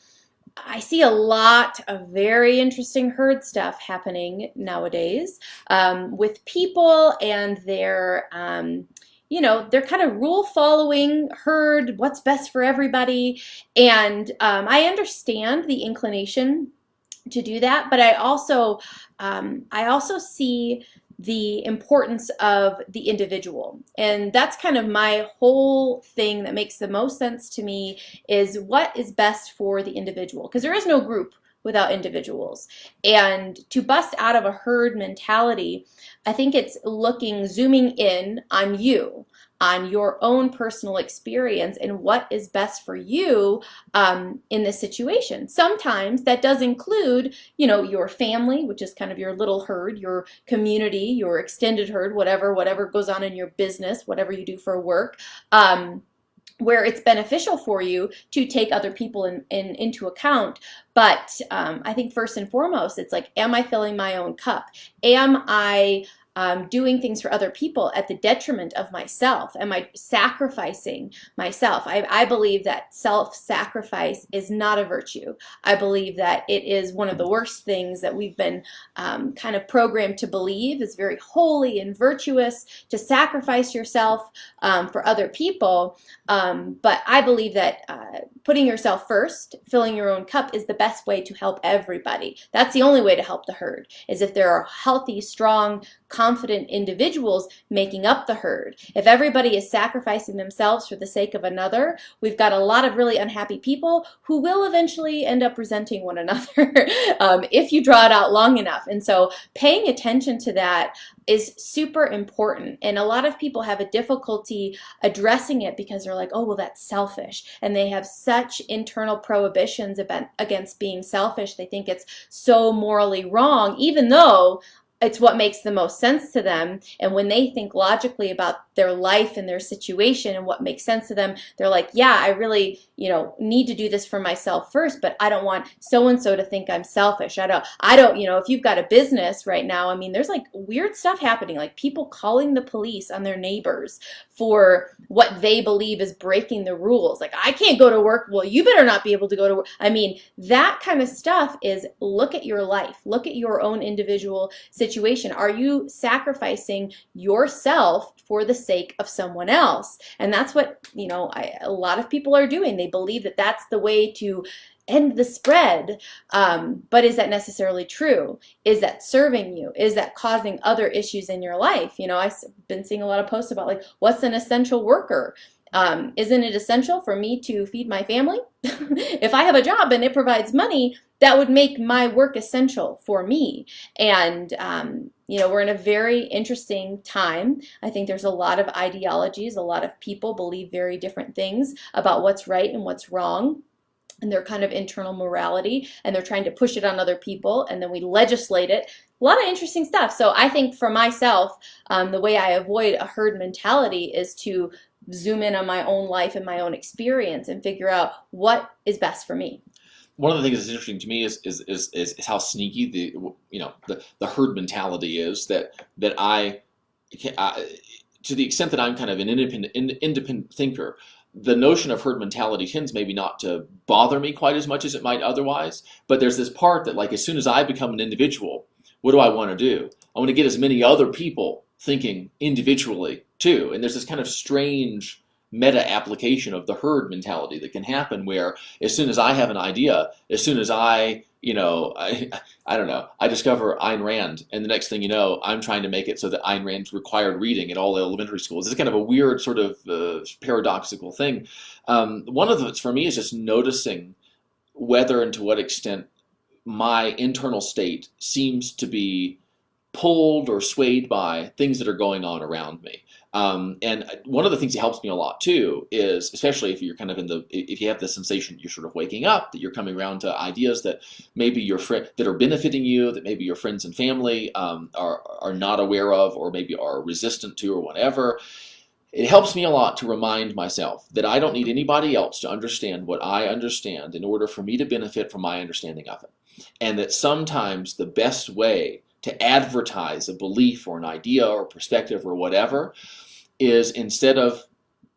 A: I see a lot of very interesting herd stuff happening nowadays with people and their they're kind of rule following herd, what's best for everybody. And I understand the inclination to do that, but I also see the importance of the individual. And that's kind of my whole thing that makes the most sense to me, is what is best for the individual, because there is no group without individuals. And to bust out of a herd mentality, I think it's zooming in on you, on your own personal experience and what is best for you in this situation. Sometimes that does include, your family, which is kind of your little herd, your community, your extended herd, whatever goes on in your business, whatever you do for work, where it's beneficial for you to take other people into account. But I think first and foremost, it's like, am I filling my own cup? Am I doing things for other people at the detriment of myself? Am I sacrificing myself? I believe that self-sacrifice is not a virtue. I believe that it is one of the worst things that we've been kind of programmed to believe is very holy and virtuous, to sacrifice yourself for other people. But I believe that putting yourself first, filling your own cup, is the best way to help everybody. That's the only way to help the herd, is if there are healthy, strong, confident individuals making up the herd. If everybody is sacrificing themselves for the sake of another, we've got a lot of really unhappy people who will eventually end up resenting one another if you draw it out long enough. And so paying attention to that is super important. And a lot of people have a difficulty addressing it because they're like, oh, well, that's selfish. And they have such internal prohibitions against being selfish. They think it's so morally wrong, even though it's what makes the most sense to them. And when they think logically about their life and their situation and what makes sense to them, they're like, yeah, I really, need to do this for myself first, but I don't want so-and-so to think I'm selfish. I don't, if you've got a business right now, I mean, there's like weird stuff happening, like people calling the police on their neighbors for what they believe is breaking the rules. Like, I can't go to work. Well, you better not be able to go to work. I mean, that kind of stuff is, look at your life, look at your own individual situation. Are you sacrificing yourself for the sake of someone else? And that's what, a lot of people are doing. They believe that that's the way to end the spread. But is that necessarily true? Is that serving you? Is that causing other issues in your life? I've been seeing a lot of posts about, like, what's an essential worker? Isn't it essential for me to feed my family? If I have a job and it provides money, that would make my work essential for me. And, we're in a very interesting time. I think there's a lot of ideologies. A lot of people believe very different things about what's right and what's wrong, and their kind of internal morality, and they're trying to push it on other people, and then we legislate it. A lot of interesting stuff. So I think for myself, the way I avoid a herd mentality is to zoom in on my own life and my own experience and figure out what is best for me.
B: One of the things that's interesting to me is how sneaky the herd mentality is, that I to the extent that I'm kind of an independent thinker, the notion of herd mentality tends maybe not to bother me quite as much as it might otherwise. But there's this part that, like, as soon as I become an individual, what do I want to do? I want to get as many other people thinking individually too. And there's this kind of strange meta application of the herd mentality that can happen, where as soon as I have an idea, as soon as I don't know, I discover Ayn Rand, and the next thing you know, I'm trying to make it so that Ayn Rand's required reading at all elementary schools. It's kind of a weird sort of paradoxical thing. One of them, for me, is just noticing whether and to what extent my internal state seems to be pulled or swayed by things that are going on around me. And one of the things that helps me a lot too is, especially if you're kind of if you have the sensation you're sort of waking up, that you're coming around to ideas that maybe that are benefiting you, that maybe your friends and family are not aware of, or maybe are resistant to, or whatever. It helps me a lot to remind myself that I don't need anybody else to understand what I understand in order for me to benefit from my understanding of it. And that sometimes the best way to advertise a belief or an idea or perspective or whatever is, instead of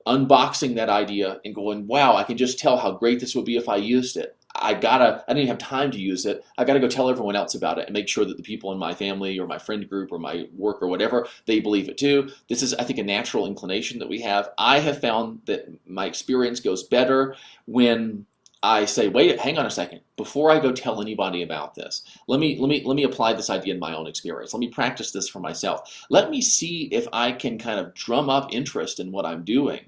B: unboxing that idea and going, wow, I can just tell how great this would be if I used it. I didn't even have time to use it. I gotta go tell everyone else about it and make sure that the people in my family or my friend group or my work or whatever, they believe it too. This is, I think, a natural inclination that we have. I have found that my experience goes better when I say, wait, hang on a second. Before I go tell anybody about this, let me apply this idea in my own experience. Let me practice this for myself. Let me see if I can kind of drum up interest in what I'm doing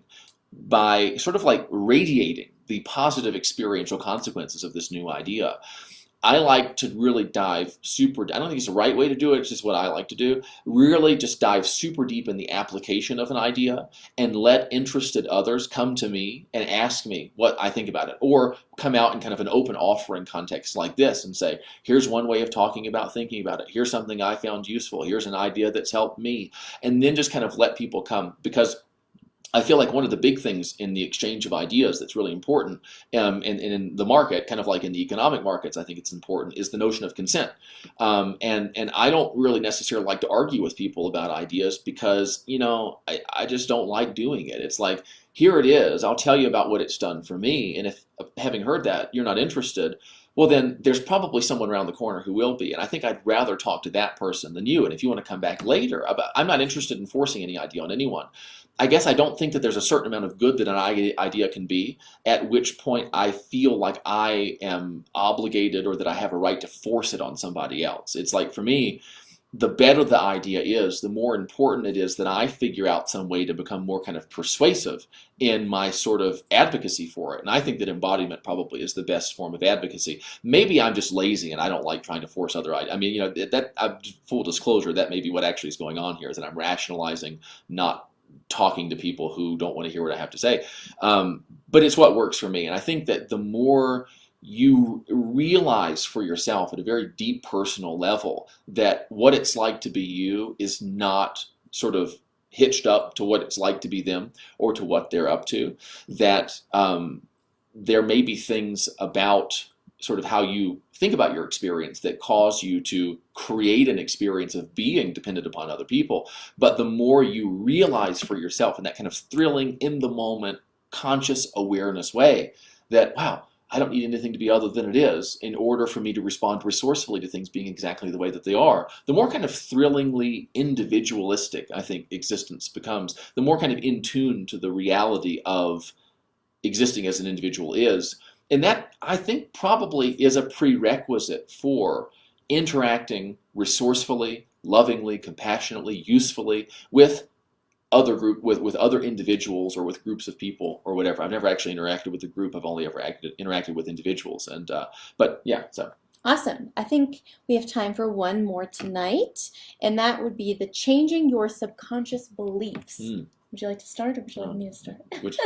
B: by sort of like radiating the positive experiential consequences of this new idea. I like to really dive I don't think it's the right way to do it, it's just what I like to do. Really just dive super deep in the application of an idea and let interested others come to me and ask me what I think about it. Or come out in kind of an open offering context like this and say, here's one way of talking about thinking about it. Here's something I found useful. Here's an idea that's helped me. And then just kind of let people come, because I feel like one of the big things in the exchange of ideas that's really important, and in the market, kind of like in the economic markets, I think it's important, is the notion of consent. And I don't really necessarily like to argue with people about ideas because, I just don't like doing it. It's like, here it is, I'll tell you about what it's done for me. And if, having heard that, you're not interested, well, then there's probably someone around the corner who will be. And I think I'd rather talk to that person than you. And if you want to come back later, I'm not interested in forcing any idea on anyone. I guess I don't think that there's a certain amount of good that an idea can be, at which point I feel like I am obligated or that I have a right to force it on somebody else. It's like, for me, the better the idea is, the more important it is that I figure out some way to become more kind of persuasive in my sort of advocacy for it. And I think that embodiment probably is the best form of advocacy. Maybe I'm just lazy and I don't like trying to force other ideas. I mean, full disclosure, that may be what actually is going on here, is that I'm rationalizing not talking to people who don't want to hear what I have to say. But it's what works for me. And I think that the more you realize for yourself at a very deep personal level that what it's like to be you is not sort of hitched up to what it's like to be them or to what they're up to, that there may be things about sort of how you think about your experience that cause you to create an experience of being dependent upon other people. But the more you realize for yourself in that kind of thrilling, in the moment, conscious awareness way that, wow, I don't need anything to be other than it is in order for me to respond resourcefully to things being exactly the way that they are, the more kind of thrillingly individualistic I think existence becomes, the more kind of in tune to the reality of existing as an individual is. And that, I think, probably is a prerequisite for interacting resourcefully, lovingly, compassionately, usefully with with other individuals or with groups of people or whatever. I've never actually interacted with a group. I've only ever interacted with individuals. And but yeah, so.
A: Awesome. I think we have time for one more tonight, and that would be the changing your subconscious beliefs. Would you like to start, or would you like me to start?
B: Which?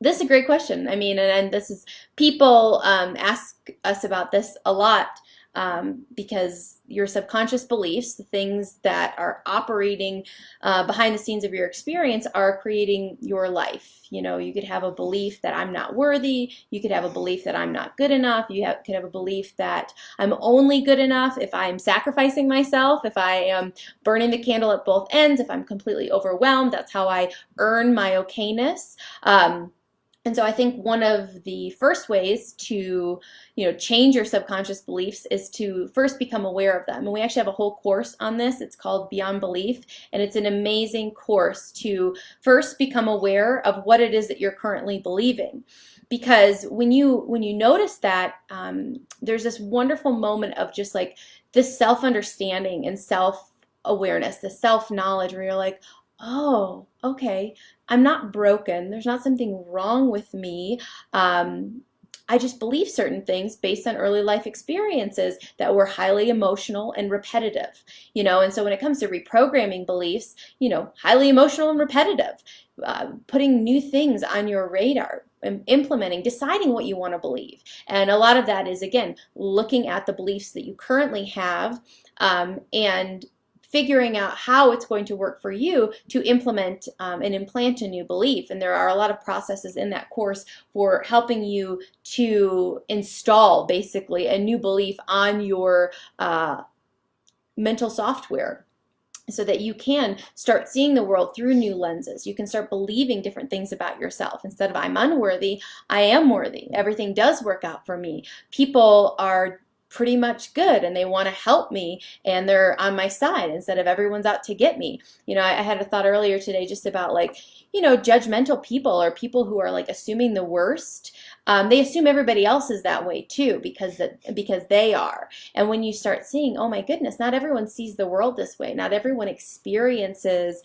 A: This is a great question. I mean, and this is, people ask us about this a lot, because your subconscious beliefs, the things that are operating behind the scenes of your experience, are creating your life. You could have a belief that I'm not worthy. You could have a belief that I'm not good enough. Could have a belief that I'm only good enough if I'm sacrificing myself, if I am burning the candle at both ends, if I'm completely overwhelmed. That's how I earn my okayness. And so I think one of the first ways to, change your subconscious beliefs is to first become aware of them. And we actually have a whole course on this. It's called Beyond Belief, and it's an amazing course to first become aware of what it is that you're currently believing. Because when you notice that, there's this wonderful moment of just like this self-understanding and self-awareness, the self-knowledge, where you're like, oh, okay, I'm not broken. There's not something wrong with me. I just believe certain things based on early life experiences that were highly emotional and repetitive, and so when it comes to reprogramming beliefs, highly emotional and repetitive, putting new things on your radar, implementing, deciding what you want to believe. And a lot of that is, again, looking at the beliefs that you currently have, and figuring out how it's going to work for you to implement and implant a new belief. And there are a lot of processes in that course for helping you to install basically a new belief on your mental software, so that you can start seeing the world through new lenses. You can start believing different things about yourself. Instead of I'm unworthy, I am worthy. Everything does work out for me. People are pretty much good and they want to help me and they're on my side instead of everyone's out to get me. I had a thought earlier today just about judgmental people, or people who are like assuming the worst. They assume everybody else is that way too, because they are. And when you start seeing, oh my goodness, not everyone sees the world this way. Not everyone experiences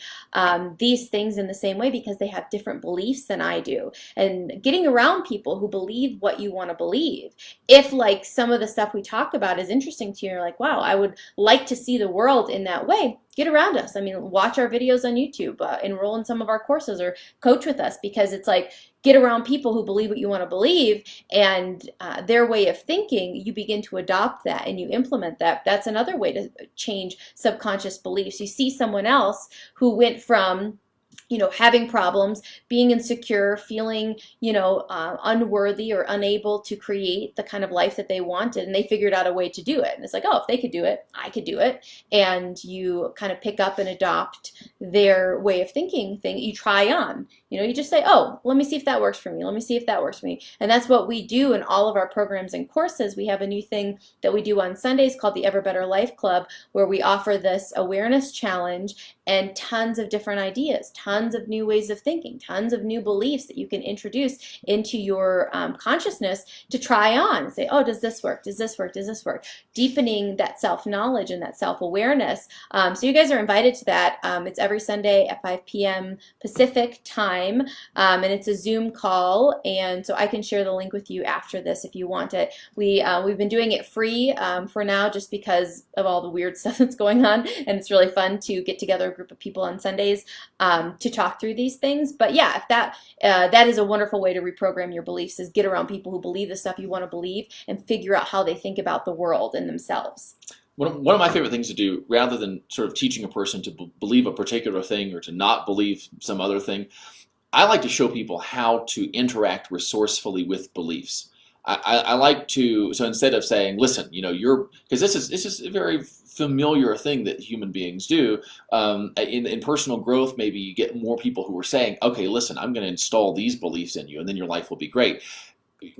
A: these things in the same way because they have different beliefs than I do. And getting around people who believe what you want to believe. If some of the stuff we talk about is interesting to you, you're like, wow, I would like to see the world in that way. get around us. I mean, watch our videos on YouTube, enroll in some of our courses, or coach with us, because it's like, get around people who believe what you want to believe, and their way of thinking, you begin to adopt that and you implement that. That's another way to change subconscious beliefs. You see someone else who went from having problems, being insecure, feeling, unworthy or unable to create the kind of life that they wanted, and they figured out a way to do it. And it's like, oh, if they could do it, I could do it. And you kind of pick up and adopt their way of thinking you try on. You just say, oh, let me see if that works for me. Let me see if that works for me. And that's what we do in all of our programs and courses. We have a new thing that we do on Sundays called the Ever Better Life Club, where we offer this awareness challenge and tons of different ideas, tons of new ways of thinking, tons of new beliefs that you can introduce into your consciousness to try on and say, oh, does this work? Does this work? Does this work? Deepening that self-knowledge and that self-awareness. So you guys are invited to that. It's every Sunday at 5 p.m. Pacific time, and it's a Zoom call, and so I can share the link with you after this if you want it. We've been doing it free for now, just because of all the weird stuff that's going on, and it's really fun to get together a group of people on Sundays to talk through these things. But yeah, if that is a wonderful way to reprogram your beliefs, is get around people who believe the stuff you want to believe and figure out how they think about the world and themselves.
B: One of my favorite things to do, rather than sort of teaching a person to believe a particular thing or to not believe some other thing, I like to show people how to interact resourcefully with beliefs. I like to, so instead of saying, listen, because this is a very familiar thing that human beings do. In personal growth, maybe you get more people who are saying, okay, listen, I'm going to install these beliefs in you, and then your life will be great.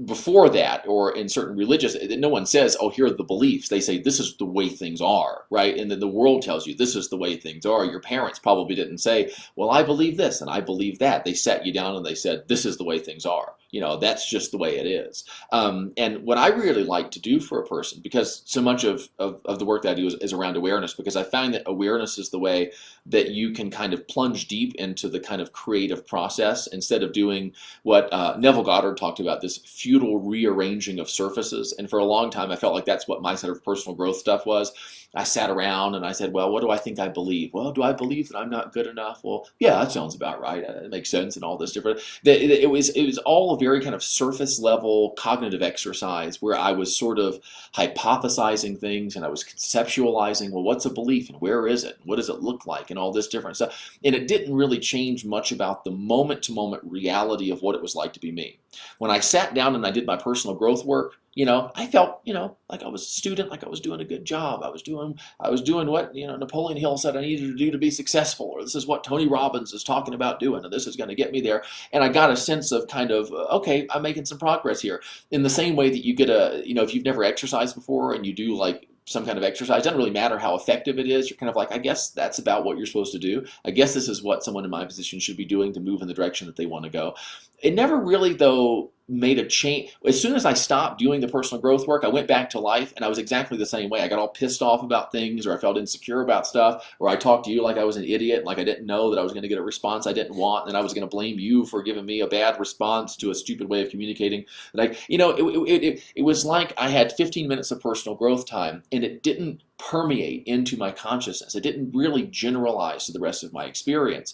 B: Before that, or in certain religious, no one says, oh, here are the beliefs. They say, this is the way things are, right? And then the world tells you, this is the way things are. Your parents probably didn't say, well, I believe this and I believe that. They sat you down and they said, this is the way things are. That's just the way it is. And what I really like to do for a person, because so much of the work that I do is around awareness, because I find that awareness is the way that you can kind of plunge deep into the kind of creative process, instead of doing what Neville Goddard talked about, this futile rearranging of surfaces. And for a long time, I felt like that's what my sort of personal growth stuff was. I sat around and I said, well, what do I think I believe? Well, do I believe that I'm not good enough? Well, yeah, that sounds about right. It makes sense, and all this different. It was all a very kind of surface level cognitive exercise, where I was sort of hypothesizing things, and I was conceptualizing, well, what's a belief and where is it? What does it look like? And all this different stuff. And it didn't really change much about the moment to moment reality of what it was like to be me. When I sat down and I did my personal growth work, I felt, like I was a student, like I was doing a good job. I was doing what, Napoleon Hill said I needed to do to be successful, or this is what Tony Robbins is talking about doing, and this is going to get me there. And I got a sense of kind of, okay, I'm making some progress here. In the same way that you get if you've never exercised before and you do like some kind of exercise, it doesn't really matter how effective it is. You're kind of like, I guess that's about what you're supposed to do. I guess this is what someone in my position should be doing to move in the direction that they want to go. It never really, though, made a change. As soon as I stopped doing the personal growth work, I went back to life, and I was exactly the same way. I got all pissed off about things, or I felt insecure about stuff, or I talked to you like I was an idiot, like I didn't know that I was going to get a response I didn't want, and I was going to blame you for giving me a bad response to a stupid way of communicating. Like, it was like I had 15 minutes of personal growth time, and it didn't permeate into my consciousness. It didn't really generalize to the rest of my experience.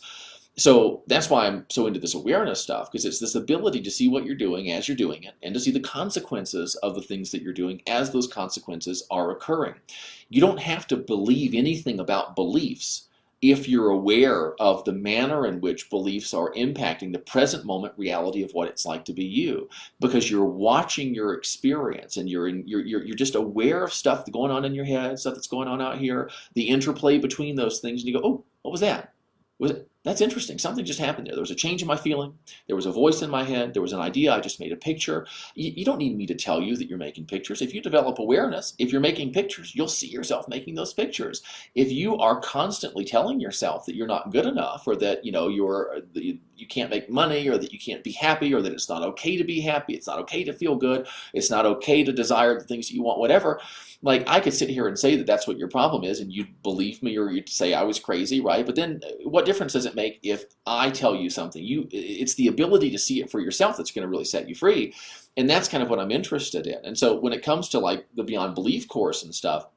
B: So that's why I'm so into this awareness stuff, because it's this ability to see what you're doing as you're doing it, and to see the consequences of the things that you're doing as those consequences are occurring. You don't have to believe anything about beliefs if you're aware of the manner in which beliefs are impacting the present moment reality of what it's like to be you, because you're watching your experience, and you're just aware of stuff that's going on in your head, stuff that's going on out here, the interplay between those things, and you go, oh, what was that? That's interesting. Something just happened there. There was a change in my feeling. There was a voice in my head. There was an idea. I just made a picture. You don't need me to tell you that you're making pictures. If you develop awareness, if you're making pictures, you'll see yourself making those pictures. If you are constantly telling yourself that you're not good enough, or that you can't make money, or that you can't be happy, or that it's not okay to be happy, it's not okay to feel good, it's not okay to desire the things that you want, whatever. Like, I could sit here and say that that's what your problem is, and you'd believe me, or you'd say I was crazy, right? But then what difference does it make if I tell you something? It's the ability to see it for yourself that's going to really set you free. And that's kind of what I'm interested in. And so when it comes to like the Beyond Belief course and stuff,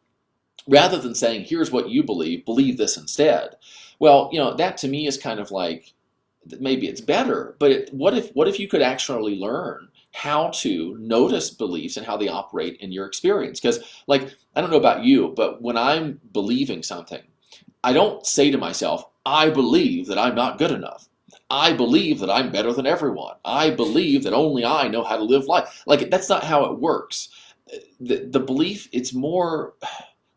B: rather than saying, here's what you believe this instead. Well, that to me is kind of like, maybe it's better, but what if you could actually learn how to notice beliefs and how they operate in your experience? Because, like, I don't know about you, but when I'm believing something, I don't say to myself, I believe that I'm not good enough. I believe that I'm better than everyone. I believe that only I know how to live life. Like, that's not how it works. The belief, it's more,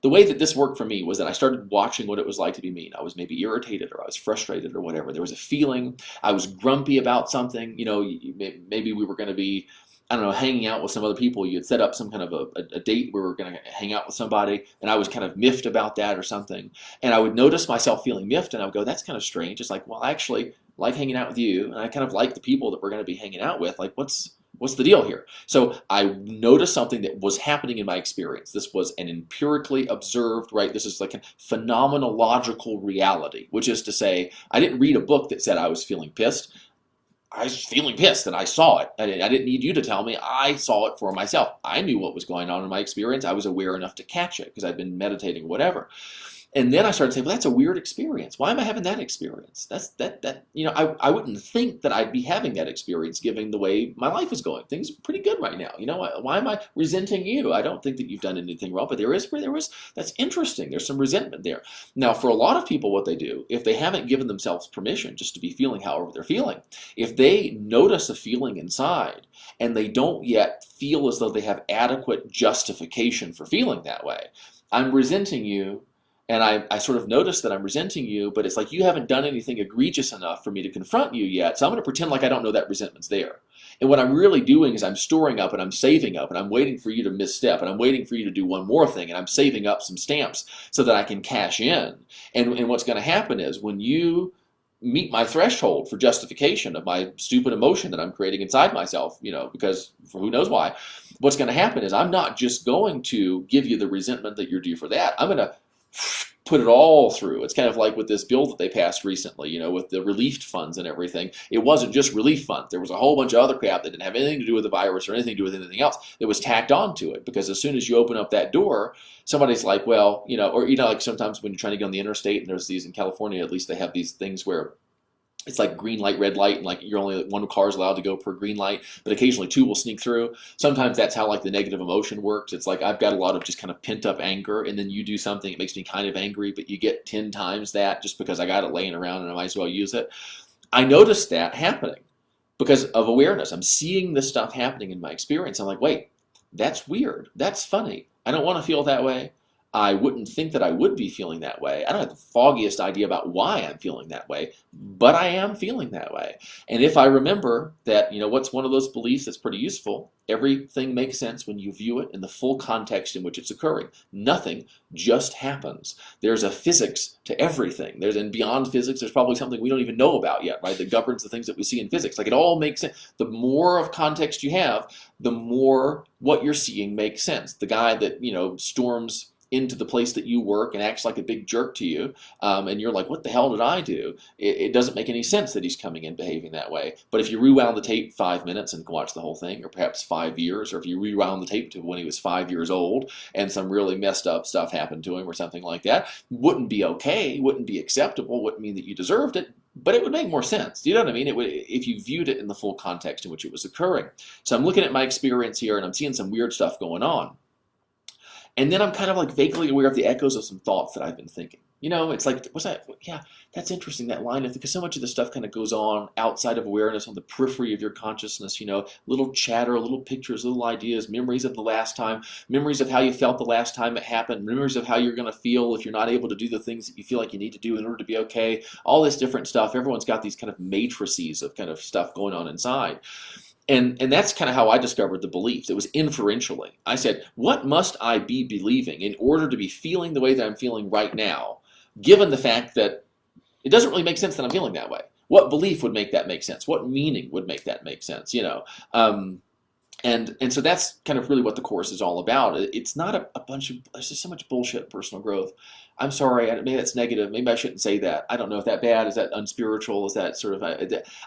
B: the way that this worked for me was that I started watching what it was like to be mean. I was maybe irritated or I was frustrated or whatever. There was a feeling. I was grumpy about something. Maybe we were going to be, I don't know, hanging out with some other people. You had set up some kind of a date where we were going to hang out with somebody, and I was kind of miffed about that or something. And I would notice myself feeling miffed, and I would go, that's kind of strange. It's like, well, I actually like hanging out with you, and I kind of like the people that we're going to be hanging out with. Like, what's the deal here? So I noticed something that was happening in my experience. This was an empirically observed, right? This is like a phenomenological reality, which is to say, I didn't read a book that said I was feeling pissed. I was feeling pissed and I saw it. I didn't need you to tell me. I saw it for myself. I knew what was going on in my experience. I was aware enough to catch it because I'd been meditating, whatever. And then I started saying, well, that's a weird experience. Why am I having that experience? I wouldn't think that I'd be having that experience given the way my life is going. Things are pretty good right now. Why am I resenting you? I don't think that you've done anything wrong, but that's interesting. There's some resentment there. Now, for a lot of people, what they do, if they haven't given themselves permission just to be feeling however they're feeling, if they notice a feeling inside and they don't yet feel as though they have adequate justification for feeling that way, I'm resenting you. And I sort of notice that I'm resenting you, but it's like you haven't done anything egregious enough for me to confront you yet. So I'm going to pretend like I don't know that resentment's there. And what I'm really doing is I'm storing up and I'm saving up and I'm waiting for you to misstep and I'm waiting for you to do one more thing and I'm saving up some stamps so that I can cash in. And what's going to happen is when you meet my threshold for justification of my stupid emotion that I'm creating inside myself, because for who knows why, what's going to happen is I'm not just going to give you the resentment that you're due for that. I'm going to put it all through. It's kind of like with this bill that they passed recently, with the relief funds and everything. It wasn't just relief funds. There was a whole bunch of other crap that didn't have anything to do with the virus or anything to do with anything else that was tacked onto it. Because as soon as you open up that door, somebody's like, well, like sometimes when you're trying to get on the interstate, and there's these in California, at least they have these things where it's like green light, red light, and like you're only one car is allowed to go per green light, but occasionally two will sneak through. Sometimes that's how like the negative emotion works. It's like I've got a lot of just kind of pent up anger, and then you do something, it makes me kind of angry, but you get 10 times that just because I got it laying around and I might as well use it. I noticed that happening because of awareness. I'm seeing this stuff happening in my experience. I'm like, wait, that's weird. That's funny. I don't want to feel that way. I wouldn't think that I would be feeling that way. I don't have the foggiest idea about why I'm feeling that way, but I am feeling that way. And if I remember that, what's one of those beliefs that's pretty useful, everything makes sense when you view it in the full context in which it's occurring. Nothing just happens. There's a physics to everything. And beyond physics, there's probably something we don't even know about yet, right? That governs the things that we see in physics. Like it all makes sense. The more of context you have, the more what you're seeing makes sense. The guy that, storms into the place that you work and acts like a big jerk to you, and you're like, what the hell did I do? It doesn't make any sense that he's coming in behaving that way. But if you rewound the tape 5 minutes and watch the whole thing, or perhaps 5 years, or if you rewound the tape to when he was 5 years old and some really messed up stuff happened to him or something like that, wouldn't be okay, wouldn't be acceptable, wouldn't mean that you deserved it, but it would make more sense. Do you know what I mean? It would, if you viewed it in the full context in which it was occurring. So I'm looking at my experience here and I'm seeing some weird stuff going on. And then I'm kind of like vaguely aware of the echoes of some thoughts that I've been thinking. It's like, what's that? Yeah, that's interesting, that line. Because so much of this stuff kind of goes on outside of awareness on the periphery of your consciousness, little chatter, little pictures, little ideas, memories of the last time, memories of how you felt the last time it happened, memories of how you're going to feel if you're not able to do the things that you feel like you need to do in order to be okay, all this different stuff. Everyone's got these kind of matrices of kind of stuff going on inside. And that's kind of how I discovered the beliefs. It was inferentially. I said, what must I be believing in order to be feeling the way that I'm feeling right now, given the fact that it doesn't really make sense that I'm feeling that way? What belief would make that make sense? What meaning would make that make sense? And so that's kind of really what the course is all about. It's not a bunch of, there's just so much bullshit personal growth. I'm sorry, maybe that's negative. Maybe I shouldn't say that. I don't know if that bad. Is that unspiritual? Is that sort of,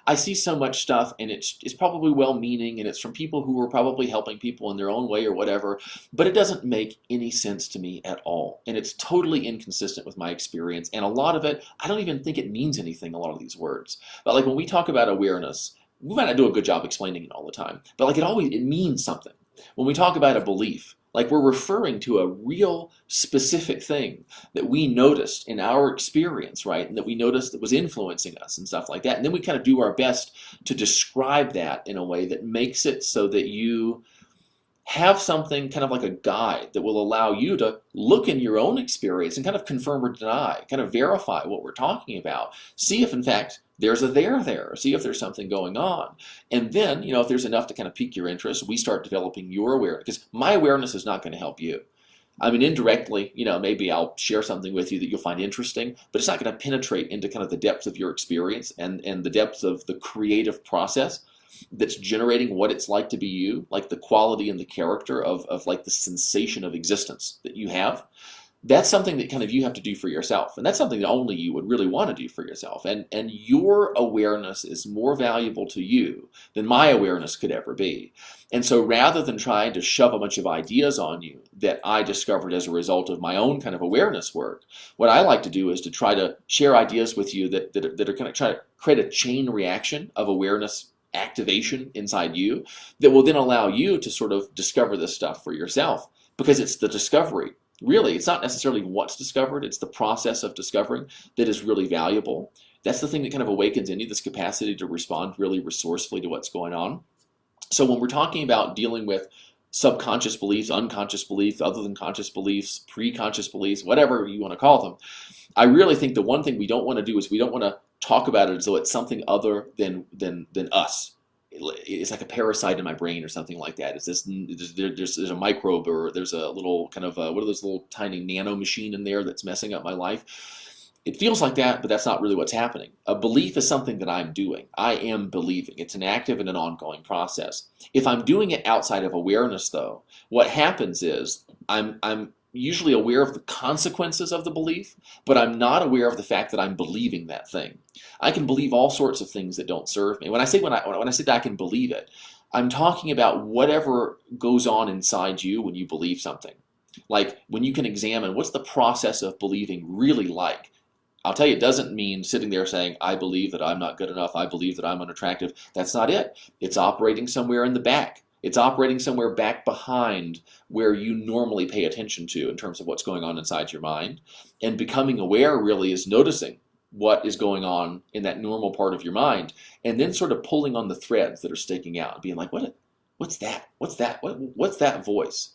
B: I see so much stuff, and it's probably well-meaning, and it's from people who are probably helping people in their own way or whatever, but it doesn't make any sense to me at all. And it's totally inconsistent with my experience. And a lot of it, I don't even think it means anything, a lot of these words. But like when we talk about awareness, we might not do a good job explaining it all the time, but like it means something. When we talk about a belief, like we're referring to a real specific thing that we noticed in our experience, right? And that we noticed that was influencing us and stuff like that. And then we kind of do our best to describe that in a way that makes it so that you have something kind of like a guide that will allow you to look in your own experience and kind of confirm or deny, kind of verify what we're talking about. See if in fact there's a there, see if there's something going on. And then, if there's enough to kind of pique your interest, we start developing your awareness, because my awareness is not going to help you. I mean, indirectly, maybe I'll share something with you that you'll find interesting, but it's not going to penetrate into kind of the depths of your experience and the depths of the creative process that's generating what it's like to be you, like the quality and the character of like the sensation of existence that you have. That's something that kind of you have to do for yourself. And that's something that only you would really want to do for yourself. And your awareness is more valuable to you than my awareness could ever be. And so rather than trying to shove a bunch of ideas on you that I discovered as a result of my own kind of awareness work, what I like to do is to try to share ideas with you that are kind of try to create a chain reaction of awareness activation inside you that will then allow you to sort of discover this stuff for yourself, because it's the discovery. Really, it's not necessarily what's discovered, it's the process of discovering that is really valuable. That's the thing that kind of awakens in you, this capacity to respond really resourcefully to what's going on. So when we're talking about dealing with subconscious beliefs, unconscious beliefs, other than conscious beliefs, pre-conscious beliefs, whatever you want to call them, I really think the one thing we don't want to do is we don't want to talk about it as though it's something other than us. It's like a parasite in my brain or something like that. It's this, there's a microbe, or there's a little kind of what are those little tiny nano machine in there that's messing up my life. It feels like that, but that's not really what's happening. A belief is something that I'm doing. I am believing. It's an active and an ongoing process. If I'm doing it outside of awareness, though, what happens is I'm usually aware of the consequences of the belief, but I'm not aware of the fact that I'm believing that thing. I can believe all sorts of things that don't serve me. When I say that I can believe it, I'm talking about whatever goes on inside you when you believe something. Like when you can examine what's the process of believing really like. I'll tell you, it doesn't mean sitting there saying, I believe that I'm not good enough, I believe that I'm unattractive. That's not it. It's operating somewhere in the back. It's operating somewhere back behind where you normally pay attention to in terms of what's going on inside your mind. And becoming aware really is noticing what is going on in that normal part of your mind, and then sort of pulling on the threads that are sticking out and being like, what's that? What's that voice?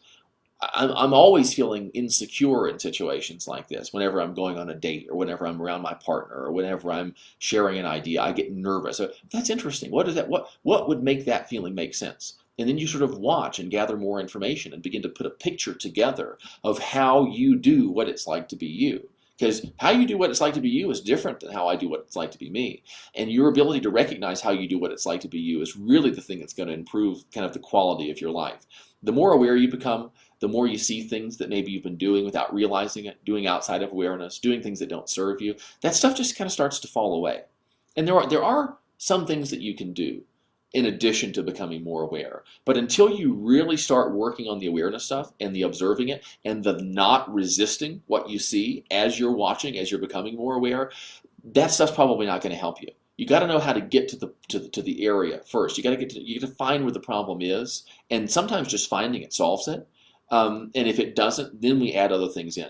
B: I'm always feeling insecure in situations like this. Whenever I'm going on a date, or whenever I'm around my partner, or whenever I'm sharing an idea, I get nervous. So that's interesting. What is that? What would make that feeling make sense? And then you sort of watch and gather more information and begin to put a picture together of how you do what it's like to be you. Because how you do what it's like to be you is different than how I do what it's like to be me. And your ability to recognize how you do what it's like to be you is really the thing that's going to improve kind of the quality of your life. The more aware you become, the more you see things that maybe you've been doing without realizing it, doing outside of awareness, doing things that don't serve you, that stuff just kind of starts to fall away. And there are some things that you can do in addition to becoming more aware. But until you really start working on the awareness stuff and the observing it and the not resisting what you see as you're watching, as you're becoming more aware, that stuff's probably not going to help you. You got to know how to get to the area first. You got to find where the problem is, and sometimes just finding it solves it. And if it doesn't, then we add other things in.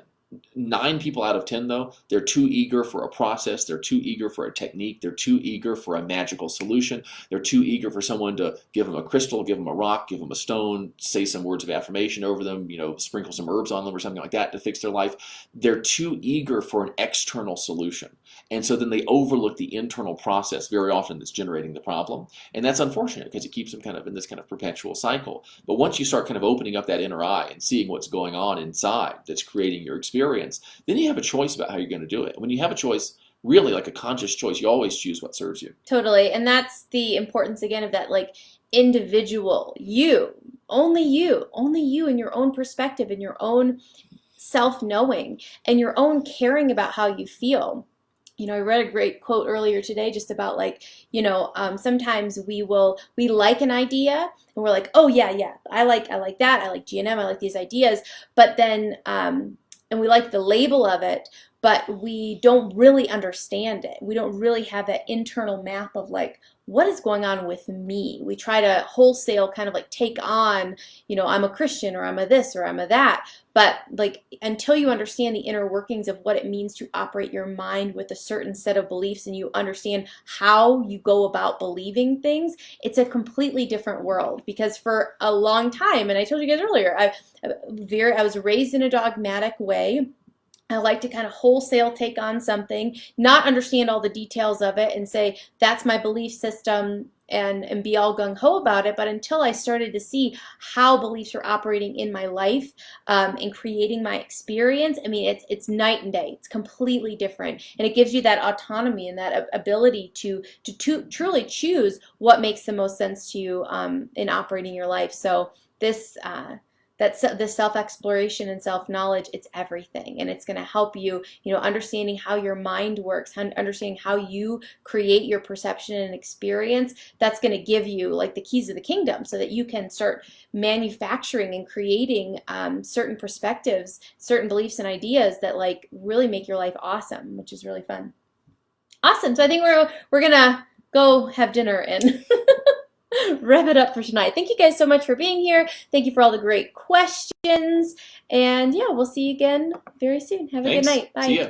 B: 9 people out of 10, though, they're too eager for a process. They're too eager for a technique. They're too eager for a magical solution. They're too eager for someone to give them a crystal, give them a rock, give them a stone, say some words of affirmation over them, sprinkle some herbs on them or something like that to fix their life. They're too eager for an external solution. And so then they overlook the internal process very often that's generating the problem. And that's unfortunate because it keeps them kind of in this kind of perpetual cycle. But once you start kind of opening up that inner eye and seeing what's going on inside that's creating your experience, then you have a choice about how you're going to do it. When you have a choice, really like a conscious choice, you always choose what serves you.
A: Totally. And that's the importance again of that like individual, only you in your own perspective, in your own self-knowing and your own caring about how you feel. I read a great quote earlier today just about like, sometimes we like an idea and we're like, oh yeah, I like that, I like GNM, I like these ideas, but then, and we like the label of it, but we don't really understand it. We don't really have that internal map of like, what is going on with me? We try to wholesale kind of like take on, I'm a Christian or I'm a this or I'm a that. But like until you understand the inner workings of what it means to operate your mind with a certain set of beliefs and you understand how you go about believing things, it's a completely different world. Because for a long time, and I told you guys earlier, I was raised in a dogmatic way. I like to kind of wholesale take on something, not understand all the details of it and say, that's my belief system and be all gung-ho about it. But until I started to see how beliefs are operating in my life and creating my experience, I mean, it's night and day. It's completely different. And it gives you that autonomy and that ability to truly choose what makes the most sense to you in operating your life. So this the self-exploration and self-knowledge, it's everything, and it's going to help you, understanding how your mind works, understanding how you create your perception and experience. That's going to give you like the keys of the kingdom so that you can start manufacturing and creating certain perspectives, certain beliefs and ideas that like really make your life awesome, which is really fun. Awesome. So I think we're gonna go have dinner and wrap it up for tonight. Thank you guys so much for being here. Thank you for all the great questions. And yeah, we'll see you again very soon. Have a good night. Bye.
B: See ya.